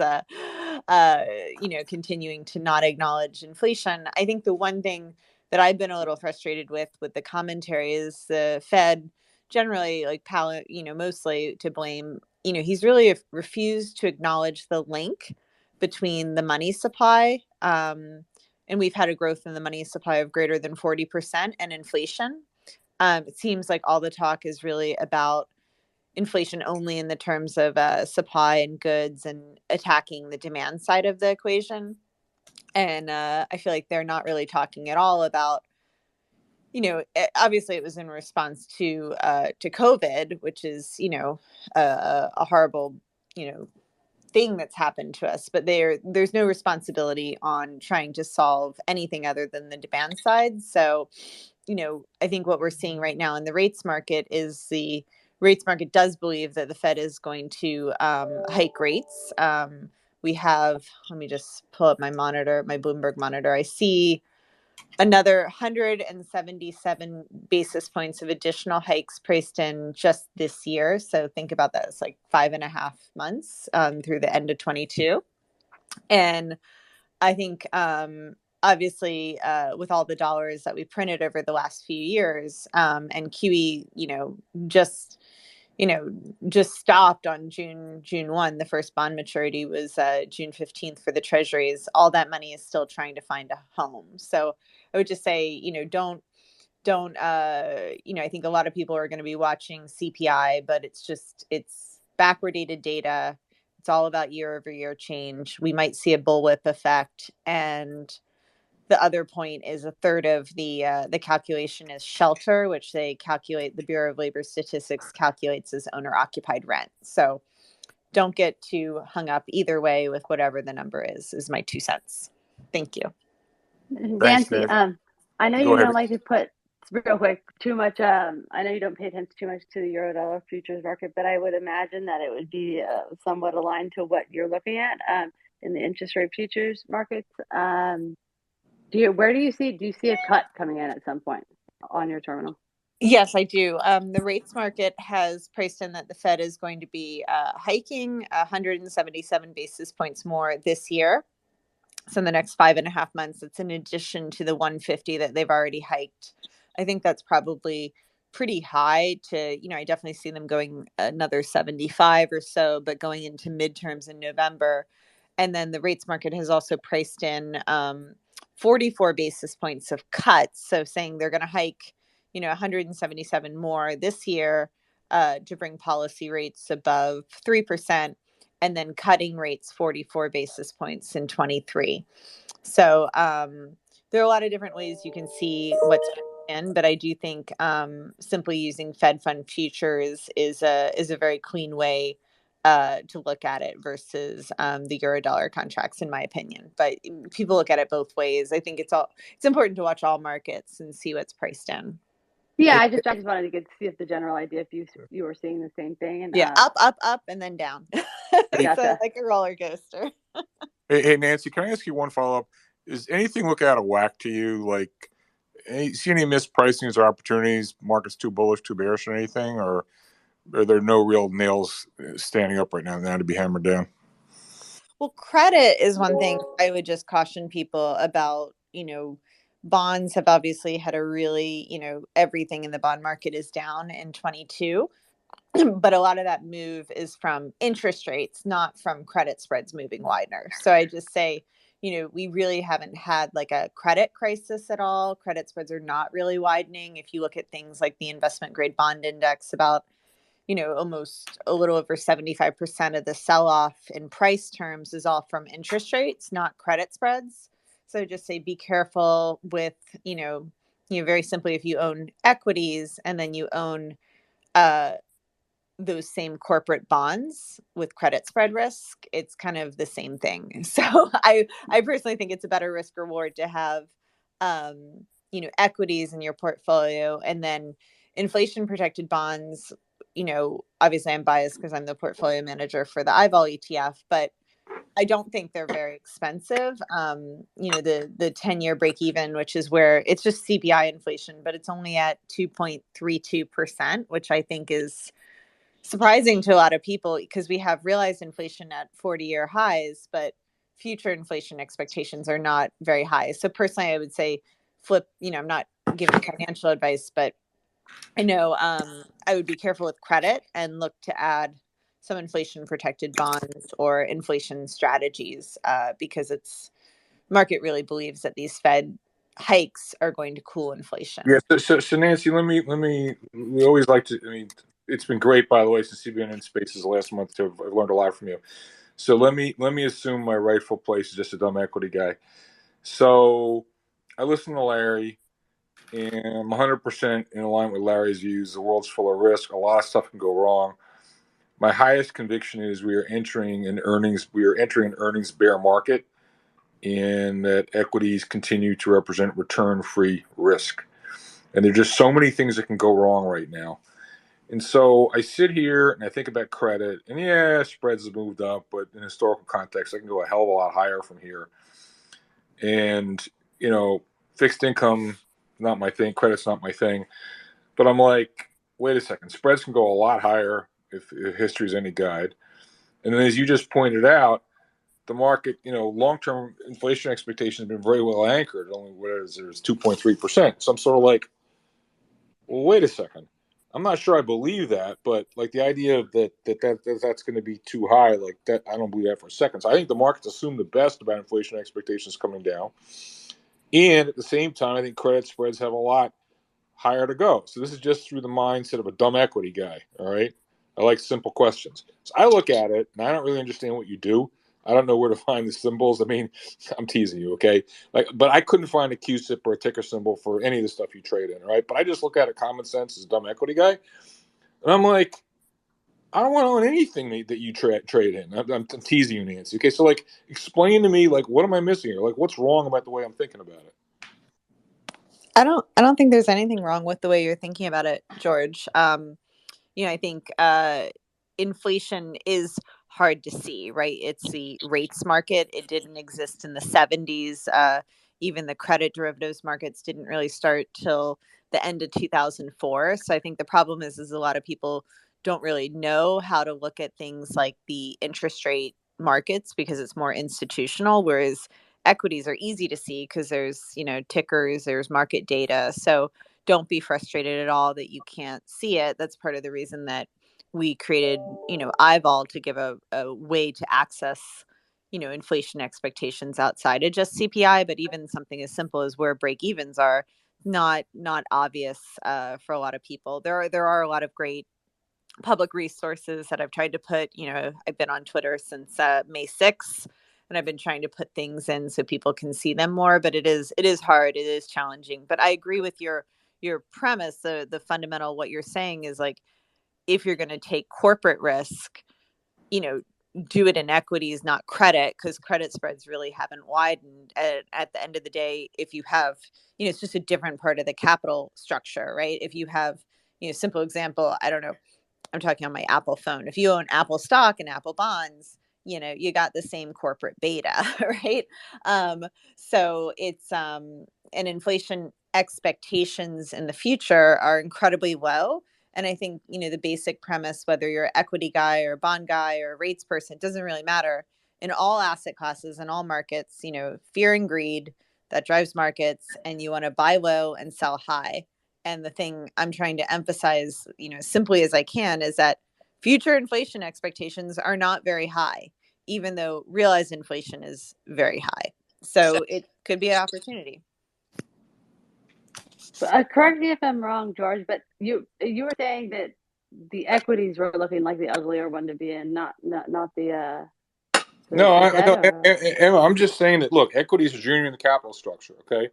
continuing to not acknowledge inflation. I think the one thing that I've been a little frustrated with the commentary is the Fed generally, like Powell, mostly to blame. He's really refused to acknowledge the link between the money supply, and we've had a growth in the money supply of greater than 40% and inflation. It seems like all the talk is really about inflation only in the terms of supply and goods and attacking the demand side of the equation. And I feel like they're not really talking at all about, obviously it was in response to COVID, which is, a horrible, thing that's happened to us, but there's no responsibility on trying to solve anything other than the demand side. So, I think what we're seeing right now in the rates market is the rates market does believe that the Fed is going to hike rates. We have, let me just pull up my Bloomberg monitor. I see another 177 basis points of additional hikes priced in just this year. So think about that as like 5.5 months through the end of 22. And I think obviously with all the dollars that we printed over the last few years and QE, just just stopped on June 1. The first bond maturity was June 15th for the treasuries. All that money is still trying to find a home. So I would just say, don't I think a lot of people are going to be watching CPI, but it's backwardated data. It's all about year over year change. We might see a bullwhip effect. And the other point is a third of the calculation is shelter, which the Bureau of Labor Statistics calculates as owner occupied rent. So don't get too hung up either way with whatever the number is my 2 cents. Thank you. Nancy, I know Go you ahead. don't like to put real quick too much. I know you don't pay attention too much to the Eurodollar futures market, but I would imagine that it would be somewhat aligned to what you're looking at in the interest rate futures markets. Do you see a cut coming in at some point on your terminal? Yes, I do. The rates market has priced in that the Fed is going to be hiking 177 basis points more this year. So in the next 5.5 months, it's in addition to the 150 that they've already hiked. I think that's probably pretty high to, I definitely see them going another 75 or so, but going into midterms in November. And then the rates market has also priced in 44 basis points of cuts. So saying they're going to hike, 177 more this year to bring policy rates above 3%, and then cutting rates 44 basis points in 23. So there are a lot of different ways you can see what's in, but I do think simply using Fed fund futures is a very clean way to look at it versus the Eurodollar contracts, in my opinion. But people look at it both ways. I think it's important to watch all markets and see what's priced in. Yeah, I just wanted to get to see if the general idea, if you were seeing the same thing. And yeah, up, and then down. Gotcha. Like a roller coaster. Hey, Nancy, can I ask you one follow up? Is anything look out of whack to you? Like, see any mispricings or opportunities? Market's too bullish, too bearish, or anything? Or are there no real nails standing up right now to be hammered down? Well, credit is one thing I would just caution people about. Bonds have obviously had a really, everything in the bond market is down in 22. But a lot of that move is from interest rates, not from credit spreads moving wider. So I just say, we really haven't had like a credit crisis at all. Credit spreads are not really widening. If you look at things like the investment grade bond index, about almost a little over 75% of the sell-off in price terms is all from interest rates, not credit spreads. So just say be careful with, very simply, if you own equities and then you own those same corporate bonds with credit spread risk, it's kind of the same thing. So I personally think it's a better risk reward to have, equities in your portfolio, and then inflation protected bonds. Obviously I'm biased because I'm the portfolio manager for the IVOL ETF, but I don't think they're very expensive. The 10-year break even, which is where it's just CPI inflation, but it's only at 2.32%, which I think is surprising to a lot of people because we have realized inflation at 40-year highs, but future inflation expectations are not very high. So personally, I would say flip, I'm not giving financial advice, but I know I would be careful with credit and look to add some inflation protected bonds or inflation strategies because market really believes that these Fed hikes are going to cool inflation. Yeah. So Nancy, let me. We always like to. It's been great, by the way, since you've been in spaces the last month too. I've learned a lot from you. So let me assume my rightful place is just a dumb equity guy. So I listen to Larry, and I'm 100% in alignment with Larry's views. The world's full of risk. A lot of stuff can go wrong. My highest conviction is we are entering an earnings bear market, and that equities continue to represent return-free risk. And there are just so many things that can go wrong right now. And so I sit here and I think about credit, and yeah, spreads have moved up, but in historical context, I can go a hell of a lot higher from here. And, fixed income, not my thing, credit's not my thing. But I'm like, wait a second, spreads can go a lot higher if history's any guide. And then as you just pointed out, the market, long-term inflation expectations have been very well anchored. Only there's 2.3%. So I'm sort of like, well, wait a second. I'm not sure I believe that, but like the idea of that's going to be too high, like that, I don't believe that for a second. So I think the markets assume the best about inflation expectations coming down, and at the same time, I think credit spreads have a lot higher to go. So this is just through the mindset of a dumb equity guy. All right, I like simple questions. So I look at it, and I don't really understand what you do. I don't know where to find the symbols. I mean, I'm teasing you, okay? Like, but I couldn't find a QSIP or a ticker symbol for any of the stuff you trade in, right? But I just look at it common sense as a dumb equity guy, and I'm like, I don't want to own anything that you trade in. I'm teasing you, Nancy. Okay, so like, explain to me, like, what am I missing here? Like, what's wrong about the way I'm thinking about it? I don't think there's anything wrong with the way you're thinking about it, George. I think inflation is hard to see, right? It's the rates market. It didn't exist in the 70s. Even the credit derivatives markets didn't really start till the end of 2004. So I think the problem is a lot of people don't really know how to look at things like the interest rate markets because it's more institutional, whereas equities are easy to see because there's, tickers, there's market data. So don't be frustrated at all that you can't see it. That's part of the reason that we created, eyeball to give a way to access, inflation expectations outside of just CPI, but even something as simple as where break evens are not obvious for a lot of people. There are a lot of great public resources that I've tried to put, I've been on Twitter since May 6th, and I've been trying to put things in so people can see them more, but it is hard, it is challenging. But I agree with your premise, the fundamental, what you're saying is like, if you're going to take corporate risk, do it in equities, not credit, because credit spreads really haven't widened. At the end of the day, if you have, it's just a different part of the capital structure, right? If you have, simple example, I don't know, I'm talking on my Apple phone. If you own Apple stock and Apple bonds, you got the same corporate beta, right? So it's and inflation expectations in the future are incredibly low. And I think, the basic premise, whether you're an equity guy or a bond guy or a rates person, it doesn't really matter. In all asset classes and all markets, fear and greed, that drives markets, and you want to buy low and sell high. And the thing I'm trying to emphasize, simply as I can, is that future inflation expectations are not very high, even though realized inflation is very high. So it could be an opportunity. Correct me if I'm wrong, George, but you were saying that the equities were looking like the uglier one to be in, not the debt. Emma, I'm just saying that, look, equities are junior in the capital structure, okay?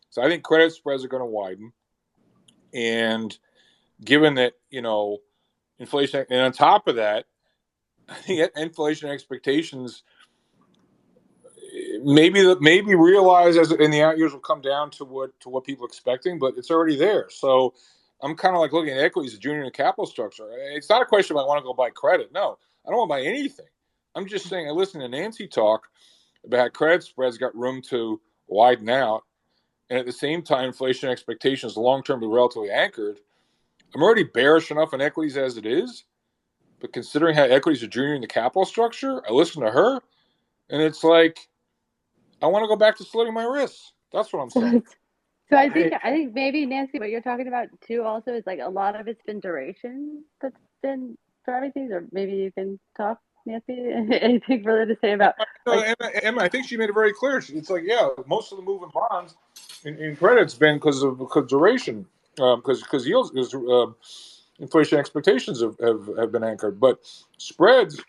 So I think credit spreads are going to widen. And given that, inflation, and on top of that, I think inflation expectations maybe realize as in the out years will come down to what people are expecting, but it's already there. So I'm kind of like looking at equities as junior in the capital structure. It's not a question of I want to go buy credit. No, I don't want to buy anything. I'm just saying I listened to Nancy talk about credit spreads got room to widen out, and at the same time, inflation expectations long term be relatively anchored. I'm already bearish enough on equities as it is, but considering how equities are junior in the capital structure, I listen to her, and it's like I want to go back to slitting my wrists. That's what I'm saying. So I think maybe, Nancy, what you're talking about too also is like a lot of it's been duration that's been driving things, or maybe you can talk, Nancy, anything further to say about Emma, I think she made it very clear. It's like, yeah, most of the move in bonds in credit's been because duration, because yields, inflation expectations have been anchored, but spreads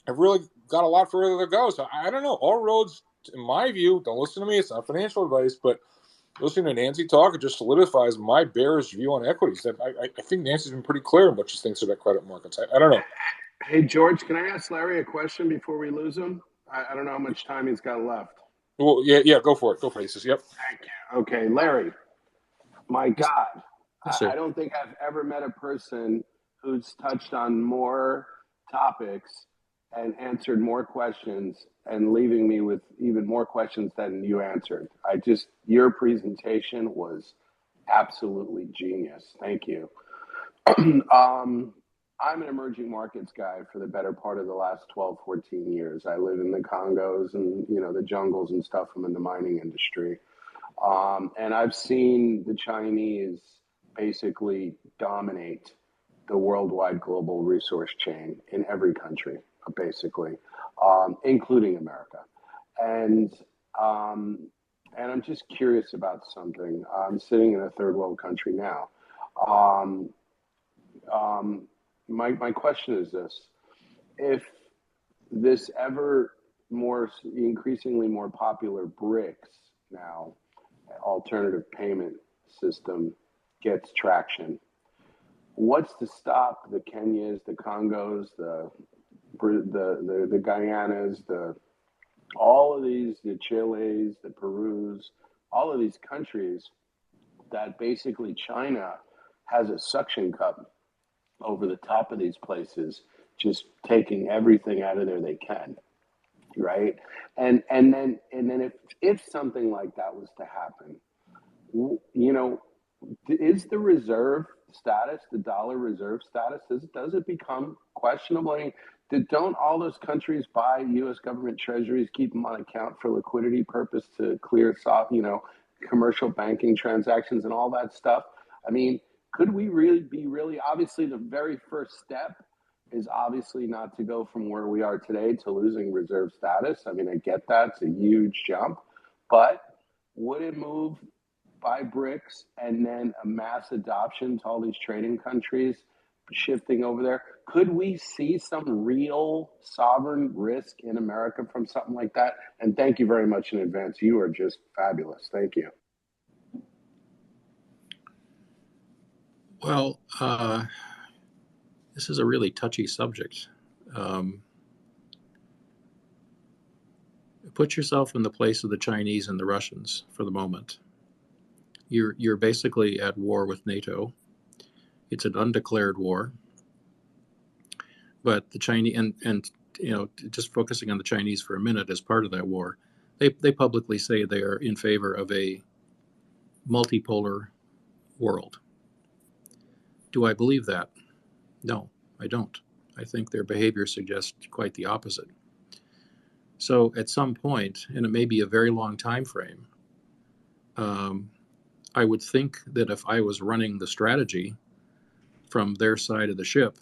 have really got a lot further to go. So I don't know. All roads, in my view, don't listen to me. It's not financial advice, but listening to Nancy talk, it just solidifies my bearish view on equities. I think Nancy's been pretty clear on what she thinks about credit markets. I don't know. Hey, George, can I ask Larry a question before we lose him? I don't know how much time he's got left. Well, yeah, go for it. Go for it. He says, yep. Thank you. Okay, Larry, my God, Yes, I sir. don't think I've ever met a person who's touched on more topics and answered more questions and leaving me with even more questions than you answered. Your presentation was absolutely genius. Thank you. I'm an emerging markets guy for the better part of the last 12, 14 years. I live in the Congos and, the jungles and stuff. I'm in the mining industry. And I've seen the Chinese basically dominate the worldwide global resource chain in every country, basically, including America. And I'm just curious about something. I'm sitting in a third world country now. My question is this: if this ever more increasingly more popular BRICS now alternative payment system gets traction, what's to stop the Kenyas, the Congos, the Guyanas, all of these, the Chiles, the Perus, all of these countries that basically China has a suction cup over the top of these places, just taking everything out of there they can, right? And then if something like that was to happen, you know, is the reserve status, the dollar reserve status, does it become questionable? I mean, don't all those countries buy U.S. government treasuries, keep them on account for liquidity purpose to clear, commercial banking transactions and all that stuff? I mean, could we really, obviously the very first step is obviously not to go from where we are today to losing reserve status. I mean, I get that, it's a huge jump, but would it move by BRICS and then a mass adoption to all these trading countries shifting over there? Could we see some real sovereign risk in America from something like that? And thank you very much in advance. You are just fabulous. Thank you. Well, this is a really touchy subject. Put yourself in the place of the Chinese and the Russians for the moment. You're basically at war with NATO. It's an undeclared war. But the Chinese, and just focusing on the Chinese for a minute as part of that war, they publicly say they are in favor of a multipolar world. Do I believe that? No, I don't. I think their behavior suggests quite the opposite. So at some point, and it may be a very long time frame, I would think that if I was running the strategy from their side of the ship,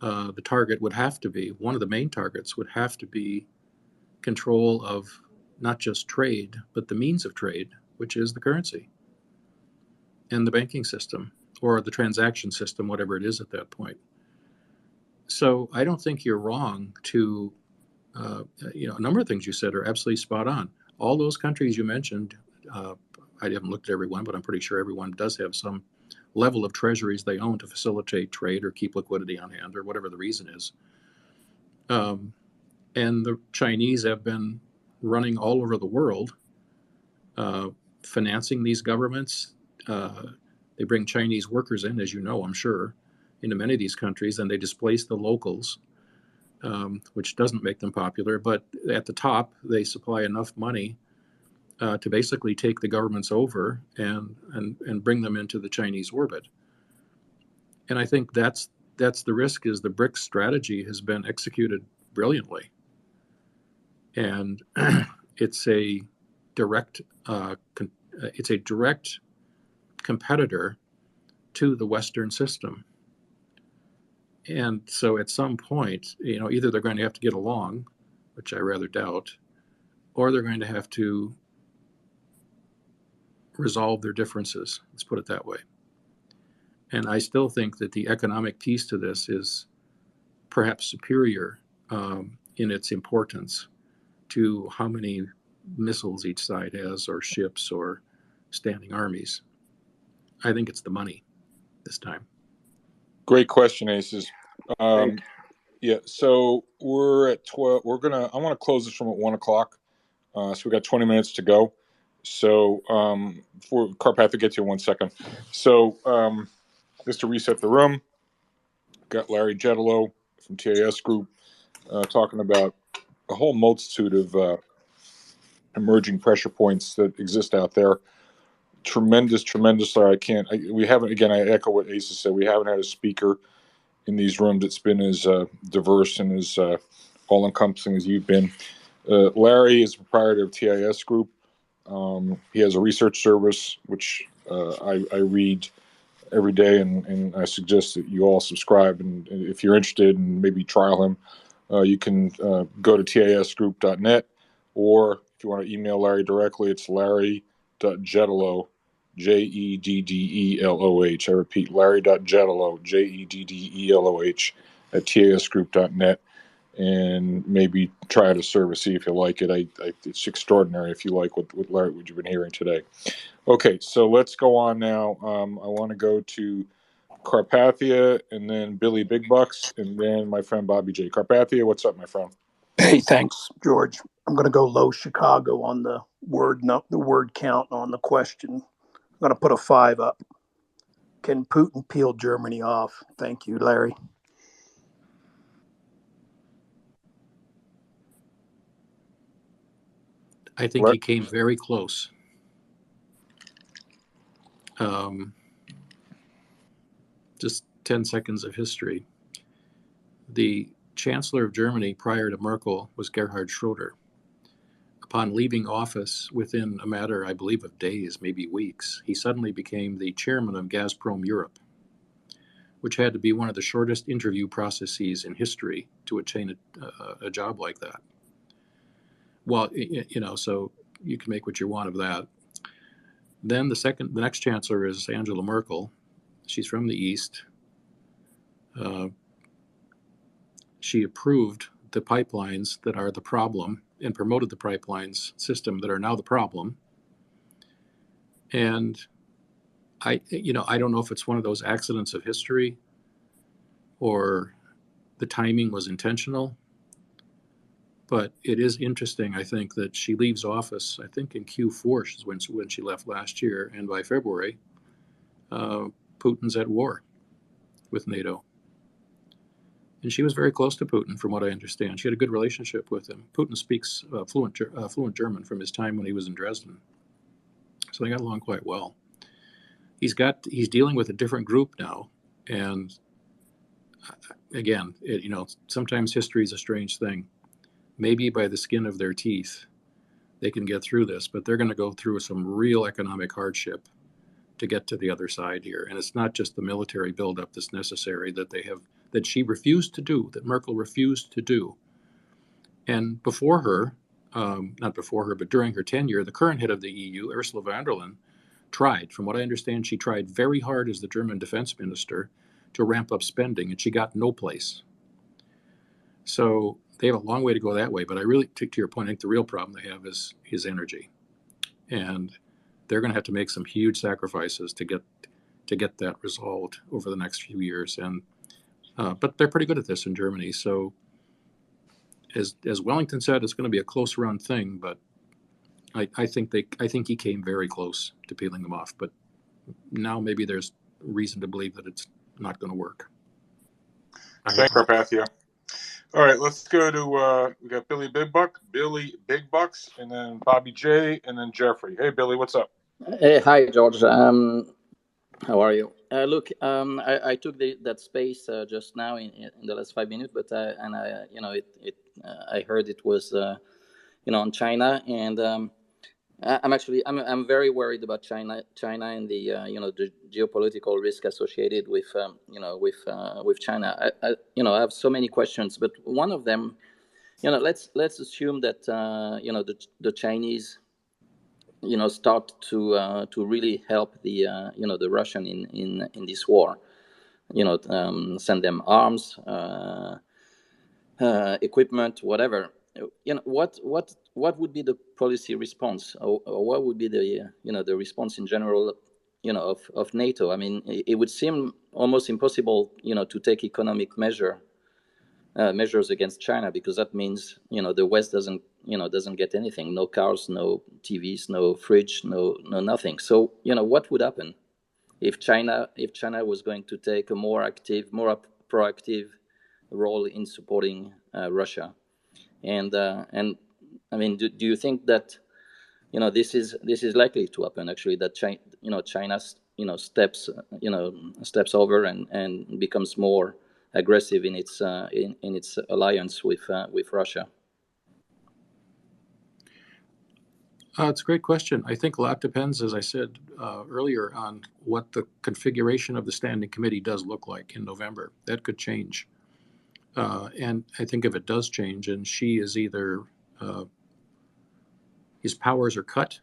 the target would have to be, one of the main targets would have to be control of not just trade, but the means of trade, which is the currency and the banking system or the transaction system, whatever it is at that point. So I don't think you're wrong to, a number of things you said are absolutely spot on. All those countries you mentioned, I haven't looked at everyone, but I'm pretty sure everyone does have some level of treasuries they own to facilitate trade or keep liquidity on hand or whatever the reason is. And the Chinese have been running all over the world, financing these governments. They bring Chinese workers in, as you know, I'm sure, into many of these countries, and they displace the locals, which doesn't make them popular. But at the top, they supply enough money to basically take the governments over and bring them into the Chinese orbit. And I think that's the risk, is the BRICS strategy has been executed brilliantly. And it's a direct competitor to the Western system. And so at some point, either they're going to have to get along, which I rather doubt, or they're going to have to resolve their differences. Let's put it that way. And I still think that the economic piece to this is perhaps superior in its importance to how many missiles each side has, or ships, or standing armies. I think it's the money this time. Great question, Aces. Yeah, so we're at 12. I want to close this room at 1 o'clock. So we got 20 minutes to go. So before Carpath gets you in 1 second. So just to reset the room, got Larry Jeddeloh from TAS Group talking about a whole multitude of emerging pressure points that exist out there. Tremendous. We haven't, again, I echo what Aces said, we haven't had a speaker in these rooms that's been as diverse and as all-encompassing as you've been. Larry is proprietor of TIS Group. He has a research service, which I read every day, and I suggest that you all subscribe. And if you're interested and maybe trial him, you can go to tasgroup.net, or if you want to email Larry directly, it's larry.jeddeloh, Jeddeloh. I repeat, larry.jeddeloh, Jeddeloh, at tasgroup.net, and maybe try it as service, see if you like it. It's extraordinary if you like what Larry, what you've been hearing today. Okay, so let's go on now. I want to go to Carpathia, and then Billy Big Bucks, and then my friend Bobby J. Carpathia, what's up, my friend? Hey, thanks, George. I'm going to go low Chicago on the word count on the question. I'm going to put a 5 up. Can Putin peel Germany off? Thank you, Larry. I think he came very close. Just 10 seconds of history. The Chancellor of Germany prior to Merkel was Gerhard Schroeder. Upon leaving office within a matter, I believe, of days, maybe weeks, he suddenly became the chairman of Gazprom Europe, which had to be one of the shortest interview processes in history to attain a job like that. Well, so you can make what you want of that. Then the next chancellor is Angela Merkel. She's from the East. She approved the pipelines that are the problem and promoted the pipelines system that are now the problem. And I don't know if it's one of those accidents of history or the timing was intentional, but it is interesting, I think, that she leaves office, I think in Q4 when she left last year, and by February, Putin's at war with NATO. And she was very close to Putin, from what I understand. She had a good relationship with him. Putin speaks fluent German from his time when he was in Dresden. So they got along quite well. He's dealing with a different group now. And again, sometimes history is a strange thing. Maybe by the skin of their teeth, they can get through this, but they're going to go through some real economic hardship to get to the other side here. And it's not just the military buildup that's necessary that she refused to do, that Merkel refused to do. And before her, not before her, but during her tenure, the current head of the EU, Ursula von der Leyen, tried. From what I understand, she tried very hard as the German defense minister to ramp up spending, and she got no place. So they have a long way to go that way. But I really, to your point, I think the real problem they have is energy. And they're going to have to make some huge sacrifices to get that resolved over the next few years. And but they're pretty good at this in Germany. So as Wellington said, it's going to be a close run thing. But I think he came very close to peeling them off. But now maybe there's reason to believe that it's not going to work. Thanks, Carpathia. All right, let's go to we got Billy Big Bucks, and then Bobby J, and then Jeffrey. Hey, Billy, what's up? Hey, hi, George. How are you? Look, I took that space just now in the last 5 minutes, but I heard it was on China, and I'm very worried about China and the the geopolitical risk associated with China. I have so many questions, but one of them, let's assume that the Chinese start to really help the the Russian in this war, send them arms, equipment, whatever. What would be the policy response, or what would be the the response in general, of NATO? I mean, it would seem almost impossible, to take economic measures against China, because that means the West doesn't get anything, no cars, no TVs, no fridge, no nothing. So what would happen if China was going to take a more active, more proactive role in supporting Russia? And I mean, do you think that this is likely to happen, actually, that China steps over and becomes more aggressive in its alliance with Russia? It's a great question. I think a lot depends, as I said earlier, on what the configuration of the standing committee does look like in November. That could change. And I think if it does change and Xi is either, his powers are cut,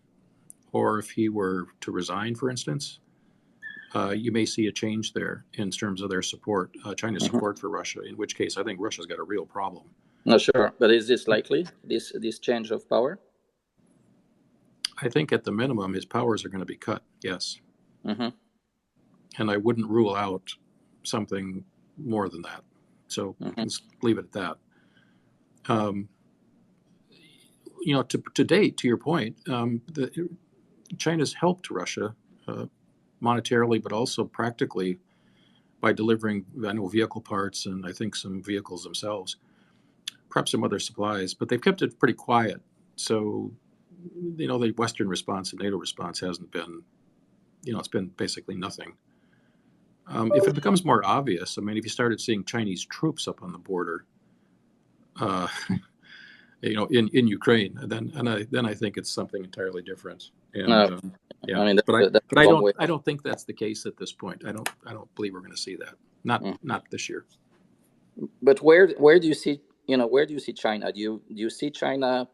or if he were to resign, for instance, you may see a change there in terms of their support, China's Mhm. support for Russia, in which case I think Russia's got a real problem. No, sure, but is this likely? This change of power? I think at the minimum his powers are going to be cut, yes. Mm-hmm. And I wouldn't rule out something more than that. So let's leave it at that. To date, to your point, China's helped Russia monetarily, but also practically by delivering, I know, vehicle parts and I think some vehicles themselves, perhaps some other supplies, but they've kept it pretty quiet. So, the Western response and NATO response hasn't been, it's been basically nothing. If it becomes more obvious, I mean, if you started seeing Chinese troops up on the border, in Ukraine, then I think it's something entirely different. And No, yeah, I mean that's but a I long don't way I off. don't think that's the case at this point. I don't believe we're going to see that. Not this year. But where do you see China? Do you see China,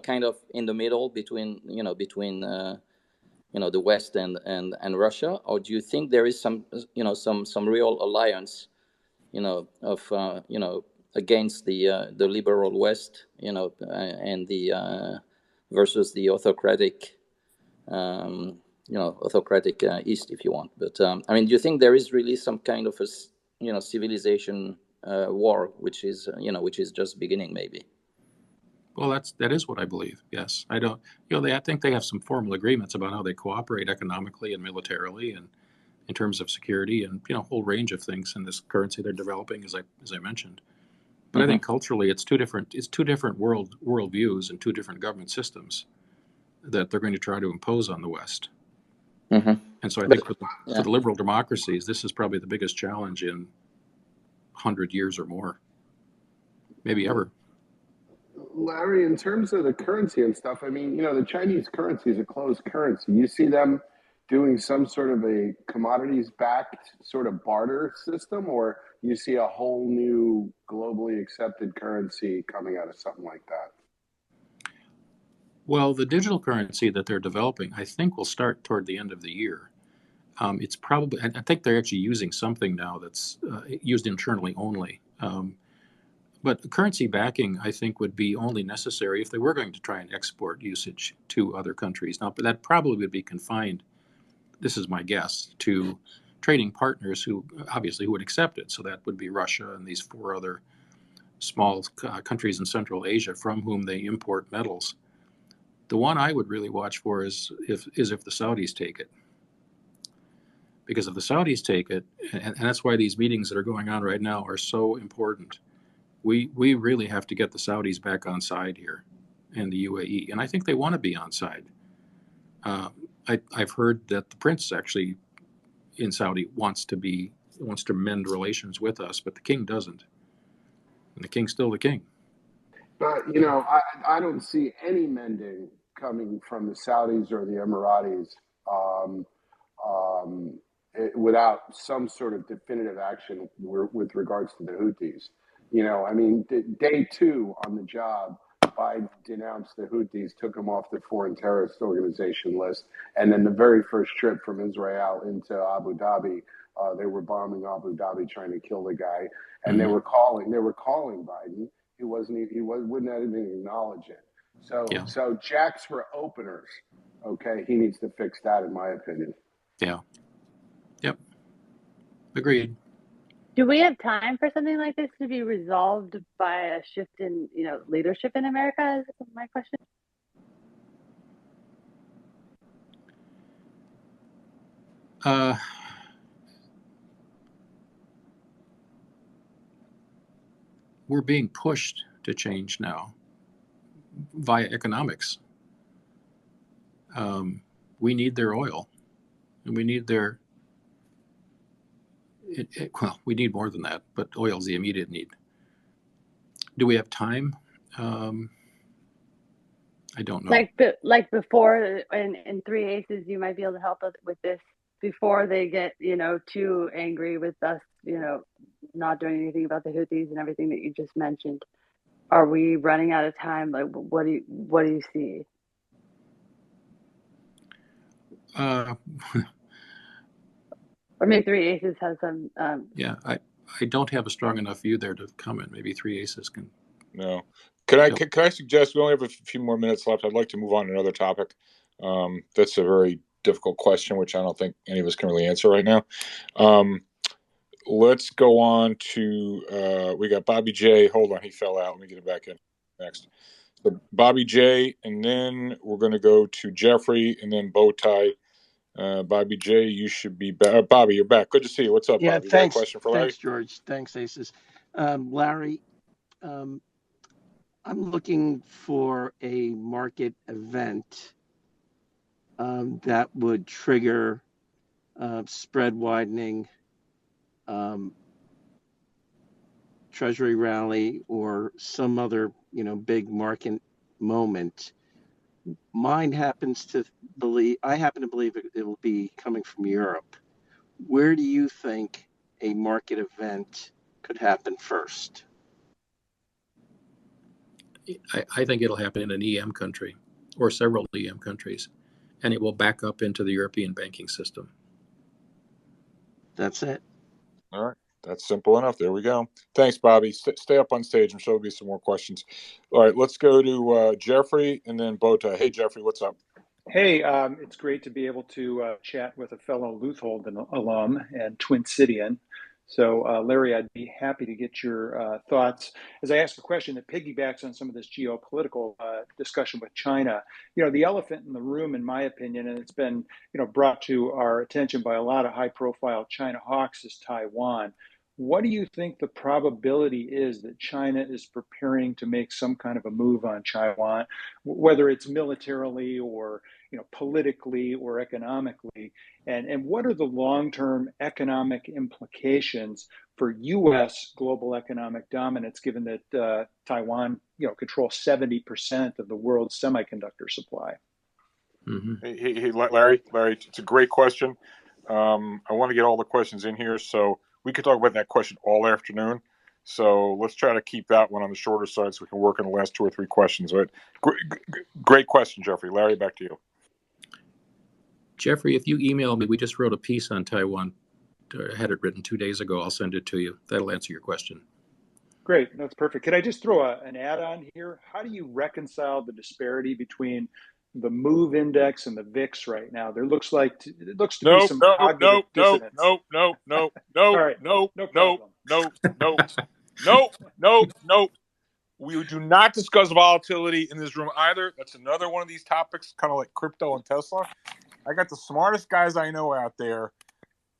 kind of in the middle between the West and Russia, or do you think there is some real alliance, of against the liberal West, and the versus the autocratic, autocratic East, if you want. But I mean, do you think there is really some kind of a civilization war, which is just beginning, maybe? Well, that is what I believe. Yes, I don't. I think they have some formal agreements about how they cooperate economically and militarily, and in terms of security, and a whole range of things in this currency they're developing, as I mentioned. But I think culturally, it's two different world views and two different government systems that they're going to try to impose on the West. Mm-hmm. And so I think for the liberal democracies, this is probably the biggest challenge in 100 years or more, maybe ever. Larry, in terms of the currency and stuff, I mean, the Chinese currency is a closed currency. You see them doing some sort of a commodities-backed sort of barter system, or you see a whole new globally accepted currency coming out of something like that? Well, the digital currency that they're developing, I think, will start toward the end of the year. It's probably, I think they're actually using something now that's used internally only. But currency backing, I think, would be only necessary if they were going to try and export usage to other countries. Now, but that probably would be confined, this is my guess, to trading partners who would accept it. So that would be Russia and these 4 other small countries in Central Asia from whom they import metals. The one I would really watch for is if the Saudis take it. Because if the Saudis take it, and that's why these meetings that are going on right now are so important, we really have to get the Saudis back on side here, and the UAE. And I think they want to be on side. I've heard that the prince actually in Saudi wants to mend relations with us, but the king doesn't. And the king's still the king. But I don't see any mending coming from the Saudis or the Emiratis um, without some sort of definitive action with regards to the Houthis. I mean, day 2 on the job, Biden denounced the Houthis, took them off the foreign terrorist organization list, and then the very first trip from Israel into Abu Dhabi, they were bombing Abu Dhabi, trying to kill the guy, and they were calling Biden. He wouldn't even acknowledge it. So jacks for openers. Okay, he needs to fix that, in my opinion. Yeah. Yep. Agreed. Do we have time for something like this to be resolved by a shift in, leadership in America? Is my question. We're being pushed to change now via economics. We need their oil, and we need their. Well, we need more than that, but oil is the immediate need. Do we have time? I don't know. Like before in Three Aces, you might be able to help us with this before they get, too angry with us, not doing anything about the Houthis and everything that you just mentioned. Are we running out of time? Like, what do you see? Or maybe Three Aces has some. Yeah, I don't have a strong enough view there to comment. Maybe Three Aces can. No. Can I suggest, we only have a few more minutes left. I'd like to move on to another topic. That's a very difficult question, which I don't think any of us can really answer right now. Let's go on to, we got Bobby J. Hold on, he fell out. Let me get him back in next. So Bobby J, and then we're going to go to Jeffrey, and then Bowtie. Bobby J, you should be back. Bobby, you're back. Good to see you. What's up, Yeah, Bobby? You got a thanks. question for Larry? Thanks, George. Thanks, Aces. Larry, I'm looking for a market event that would trigger spread widening, treasury rally, or some other, big market moment. I happen to believe it will be coming from Europe. Where do you think a market event could happen first? I think it'll happen in an EM country or several EM countries, and it will back up into the European banking system. That's it. All right. That's simple enough. There we go. Thanks, Bobby. Stay up on stage. I'm sure there'll be some more questions. All right, let's go to Jeffrey and then Bota. Hey, Jeffrey, what's up? Hey, it's great to be able to chat with a fellow Luthold alum and Twin Cityan. So, Larry, I'd be happy to get your thoughts as I ask a question that piggybacks on some of this geopolitical discussion with China. The elephant in the room, in my opinion, and it's been, brought to our attention by a lot of high-profile China hawks, is Taiwan. What do you think the probability is that China is preparing to make some kind of a move on Taiwan, whether it's militarily or politically or economically, and what are the long-term economic implications for U.S. global economic dominance, given that Taiwan, controls 70% of the world's semiconductor supply? Mm-hmm. Hey, Larry, it's a great question. I want to get all the questions in here, so we could talk about that question all afternoon. So let's try to keep that one on the shorter side so we can work on the last 2 or 3 questions. But great question, Jeffrey. Larry, back to you. Jeffrey, if you email me, we just wrote a piece on Taiwan. I had it written 2 days ago. I'll send it to you. That'll answer your question. Great. That's perfect. Could I just throw an add-on here? How do you reconcile the disparity between the MOVE index and the VIX right now? It looks to be some cognitive dissonance. No. All right. No. We do not discuss volatility in this room either. That's another one of these topics, kind of like crypto and Tesla. I got the smartest guys I know out there.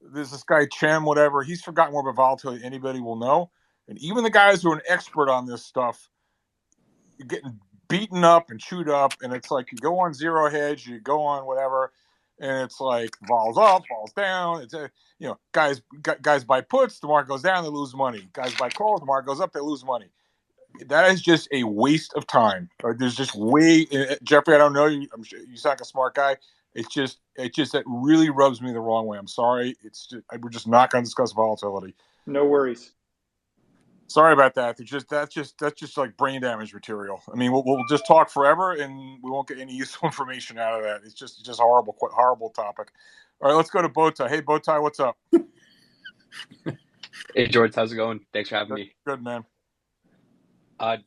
There's this guy, Chem, whatever. He's forgotten more about volatility than anybody will know. And even the guys who are an expert on this stuff, you're getting beaten up and chewed up. And it's like you go on zero hedge, you go on whatever, and it's like vols up, vols down. It's guys buy puts, the market goes down, they lose money. Guys buy calls, the market goes up, they lose money. That is just a waste of time. There's just Jeffrey, I don't know you. I'm sure you sound like a smart guy. It's just that really rubs me the wrong way. I'm sorry. We're just not going to discuss volatility. No worries. Sorry about that. That's just like brain damage material. I mean, we'll just talk forever and we won't get any useful information out of that. It's just horrible topic. All right, let's go to Bowtie. Hey, Bowtie, what's up? Hey, George, how's it going? Thanks for having me. Good, man.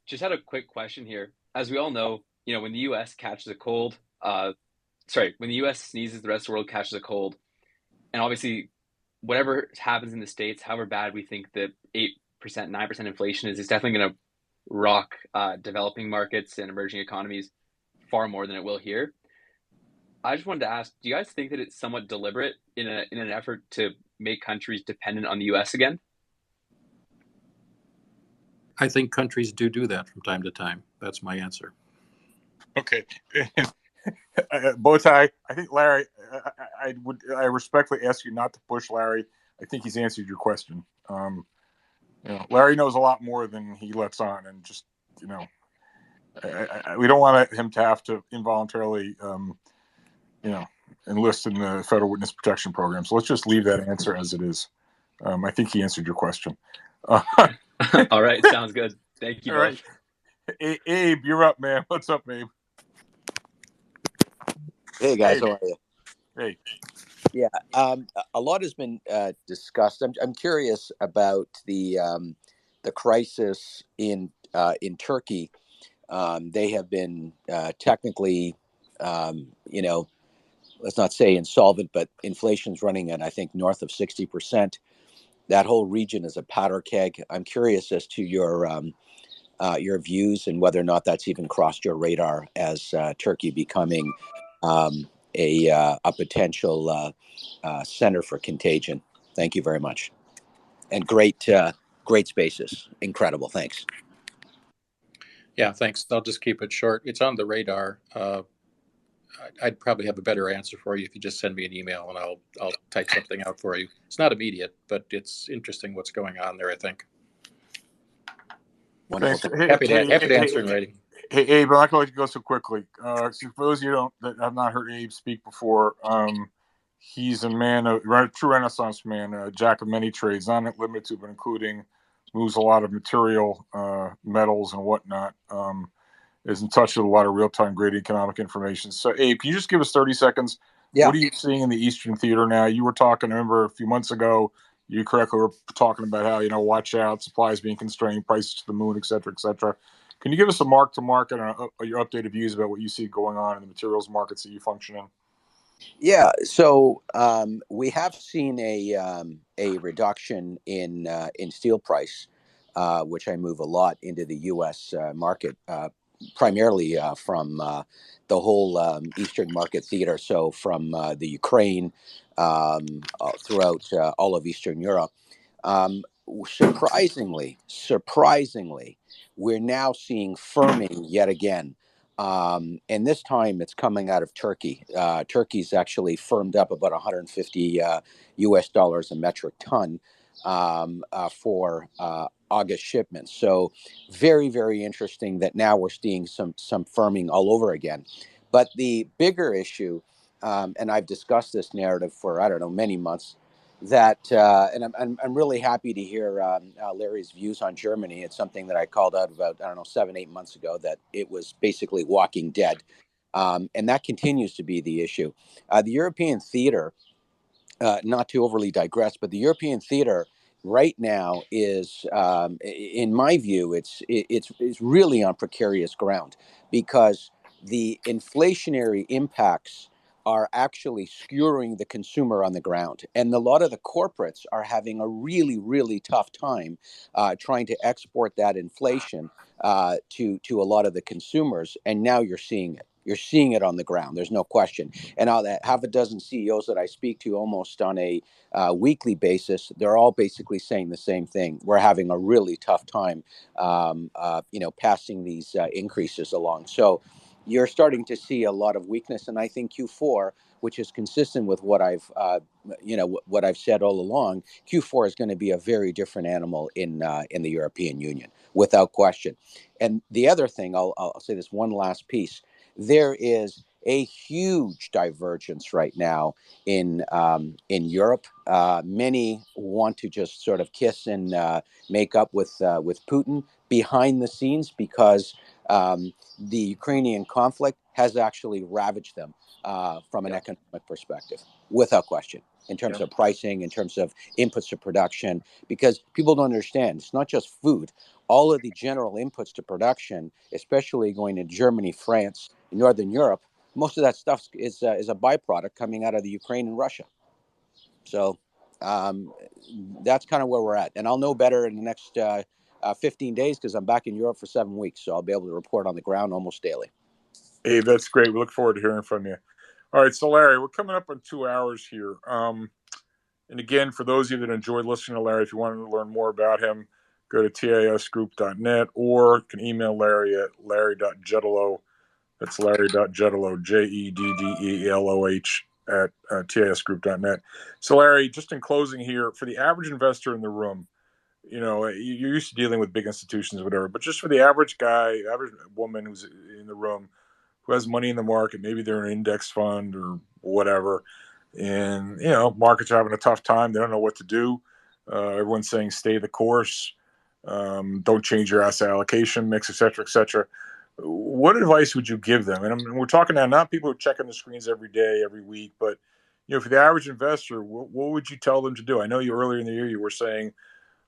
Just had a quick question here. As we all know, when the U.S. catches a cold, when the U.S. sneezes, the rest of the world catches a cold. And obviously, whatever happens in the States, however bad we think the 8%, 9% inflation is, it's definitely going to rock developing markets and emerging economies far more than it will here. I just wanted to ask, do you guys think that it's somewhat deliberate in an effort to make countries dependent on the U.S. again? I think countries do that from time to time. That's my answer. Okay. Bowtie, I think Larry, I respectfully ask you not to push Larry. I think he's answered your question. Larry knows a lot more than he lets on, and just we don't want him to have to involuntarily, enlist in the Federal Witness Protection Program. So let's just leave that answer as it is. I think he answered your question. All right, sounds good. Thank you All both. Right. Abe, you're up, man. What's up, Abe? Hey guys, Hey. how are you? Hey. Yeah, a lot has been discussed. I'm curious about the crisis in Turkey. They have been technically, let's not say insolvent, but inflation's running at I think north of 60%. That whole region is a powder keg. I'm curious as to your views and whether or not that's even crossed your radar as Turkey becoming a potential center for contagion. Thank you very much, and great spaces, incredible. Thanks. Yeah, thanks. I'll just keep it short. It's on the radar. I'd probably have a better answer for you if you just send me an email, and I'll type something out for you. It's not immediate, but it's interesting what's going on there, I think. Wonderful. Happy to answer in writing. Hey, Abe, I'm not going to let you go so quickly. So for those of you that have not heard Abe speak before, he's a man, a true Renaissance man, a jack of many trades, not limited to, but including, moves a lot of material, metals and whatnot. Is in touch with a lot of real-time great economic information. So, Abe, can you just give us 30 seconds? Yeah. What are you seeing in the Eastern Theater now? You were talking, I remember a few months ago, you correctly were talking about how, watch out, supplies being constrained, prices to the moon, et cetera, et cetera. Can you give us a mark-to-market and your updated views about what you see going on in the materials markets that you function in? Yeah, so we have seen a reduction in steel price, which I move a lot into the U.S. Market, primarily from the whole Eastern Market Theater. So from the Ukraine throughout all of Eastern Europe. Surprisingly, we're now seeing firming yet again. And this time it's coming out of Turkey. Turkey's actually firmed up about 150 US dollars a metric ton for August shipments. So very, very interesting that now we're seeing some firming all over again. But the bigger issue, and I've discussed this narrative for, I don't know, many months, that and I'm really happy to hear Larry's views on Germany. It's something that I called out about, I don't know, 7-8 months ago, that it was basically walking dead, and that continues to be the issue. The European theater, not to overly digress, but the European theater right now is, in my view, it's really on precarious ground, because the inflationary impacts are actually skewering the consumer on the ground. And a lot of the corporates are having a really, really tough time trying to export that inflation to a lot of the consumers. And now you're seeing it. You're seeing it on the ground. There's no question. And half a dozen CEOs that I speak to almost on a weekly basis, they're all basically saying the same thing. We're having a really tough time, passing these increases along. So you're starting to see a lot of weakness, and I think Q4, which is consistent with what I've said all along, Q4 is going to be a very different animal in the European Union, without question. And the other thing, I'll say this one last piece. There is a huge divergence right now in Europe. Many want to just sort of kiss and make up with Putin behind the scenes, because the Ukrainian conflict has actually ravaged them from an economic perspective, without question, in terms of pricing, in terms of inputs to production, because people don't understand. It's not just food. All of the general inputs to production, especially going to Germany, France, Northern Europe, most of that stuff is a byproduct coming out of the Ukraine and Russia. So that's kind of where we're at. And I'll know better in the next 15 days, because I'm back in Europe for 7 weeks. So I'll be able to report on the ground almost daily. Hey, that's great. We look forward to hearing from you. All right, so Larry, we're coming up on 2 hours here. And again, for those of you that enjoyed listening to Larry, if you wanted to learn more about him, go to tasgroup.net, or you can email Larry at larry.jeddeloh. That's larry.jeddeloh, JEDDELOH, at tasgroup.net. So Larry, just in closing here, for the average investor in the room, you're used to dealing with big institutions, or whatever. But just for the average guy, average woman who's in the room, who has money in the market, maybe they're an index fund or whatever, and markets are having a tough time. They don't know what to do. Everyone's saying stay the course, don't change your asset allocation mix, et cetera, et cetera. What advice would you give them? And we're talking now not people who are checking the screens every day, every week, but for the average investor, what would you tell them to do? I know you earlier in the year you were saying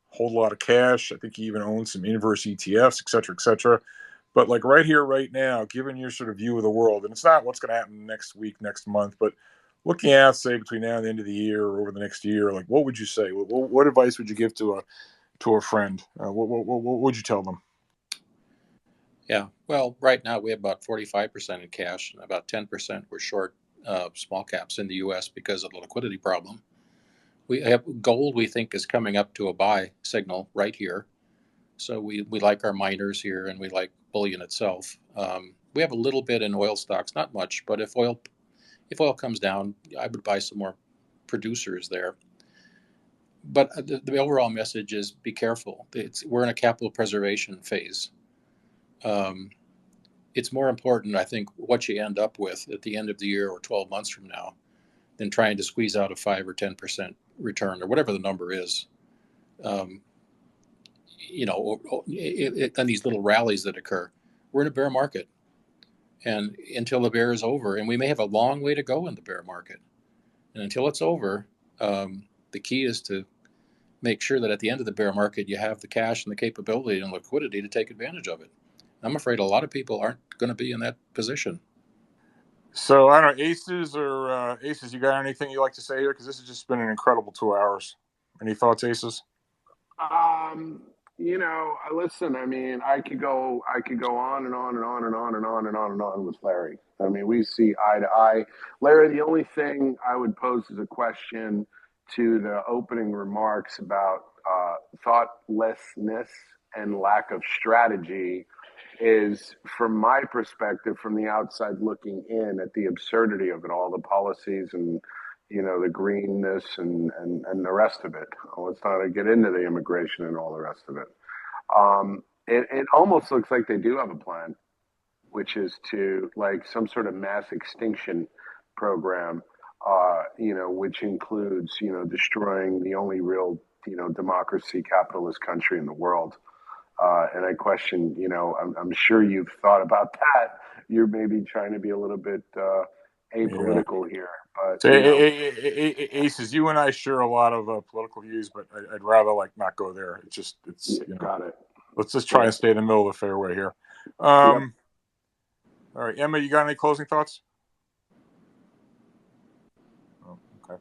hold a lot of cash. I think you even own some inverse ETFs, et cetera, et cetera. But like right here, right now, given your sort of view of the world, and it's not what's going to happen next week, next month, but looking at, say, between now and the end of the year or over the next year, like what would you say? What advice would you give to a friend? What would you tell them? Yeah, well, right now we have about 45% in cash, and about 10% we're short small caps in the U.S. because of the liquidity problem. We have gold. We think is coming up to a buy signal right here, so we like our miners here, and we like bullion itself. We have a little bit in oil stocks, not much, but if oil comes down, I would buy some more producers there. But the overall message is be careful. We're in a capital preservation phase. It's more important, I think, what you end up with at the end of the year or 12 months from now than trying to squeeze out a 5 or 10% return or whatever the number is. And these little rallies that occur, we're in a bear market, and until the bear is over, and we may have a long way to go in the bear market, and until it's over, the key is to make sure that at the end of the bear market you have the cash and the capability and liquidity to take advantage of it. I'm afraid a lot of people aren't going to be in that position. So I don't know, Aces, you got anything you'd like to say here? Because this has just been an incredible 2 hours. Any thoughts, Aces? Listen, I mean, I could go on and on and on and on and on and on and on with Larry. I mean, we see eye to eye. Larry, the only thing I would pose as a question to the opening remarks about thoughtlessness and lack of strategy is, from my perspective, from the outside looking in at the absurdity of it all, the policies and the greenness and the rest of it. Let's not get into the immigration and all the rest of it. It almost looks like they do have a plan, which is to like some sort of mass extinction program, which includes destroying the only real democracy capitalist country in the world. And I question, I'm sure you've thought about that. You're maybe trying to be a little bit apolitical here, but So, Aces, you and I share a lot of political views, but I'd rather not go there. Got it. Let's just try and stay in the middle of the fairway here. Yep. All right, Emma, you got any closing thoughts? Oh, okay.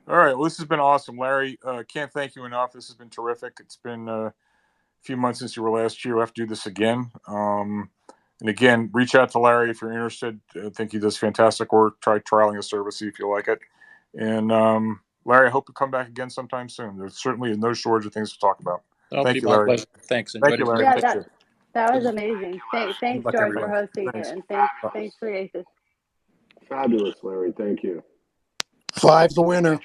All right. Well, this has been awesome, Larry. Can't thank you enough. This has been terrific. It's been a few months since you were last year. We'll have to do this again. And again, reach out to Larry if you're interested. I think he does fantastic work. Try trialing the service, see if you like it. And Larry, I hope you come back again sometime soon. There's certainly no shortage of things to talk about. Thank you, Larry. Thanks. Thank you, Larry. Yeah, that was amazing. Thanks, George, for hosting it, and thanks for Aces. Fabulous, Larry. Thank you. 5's the winner.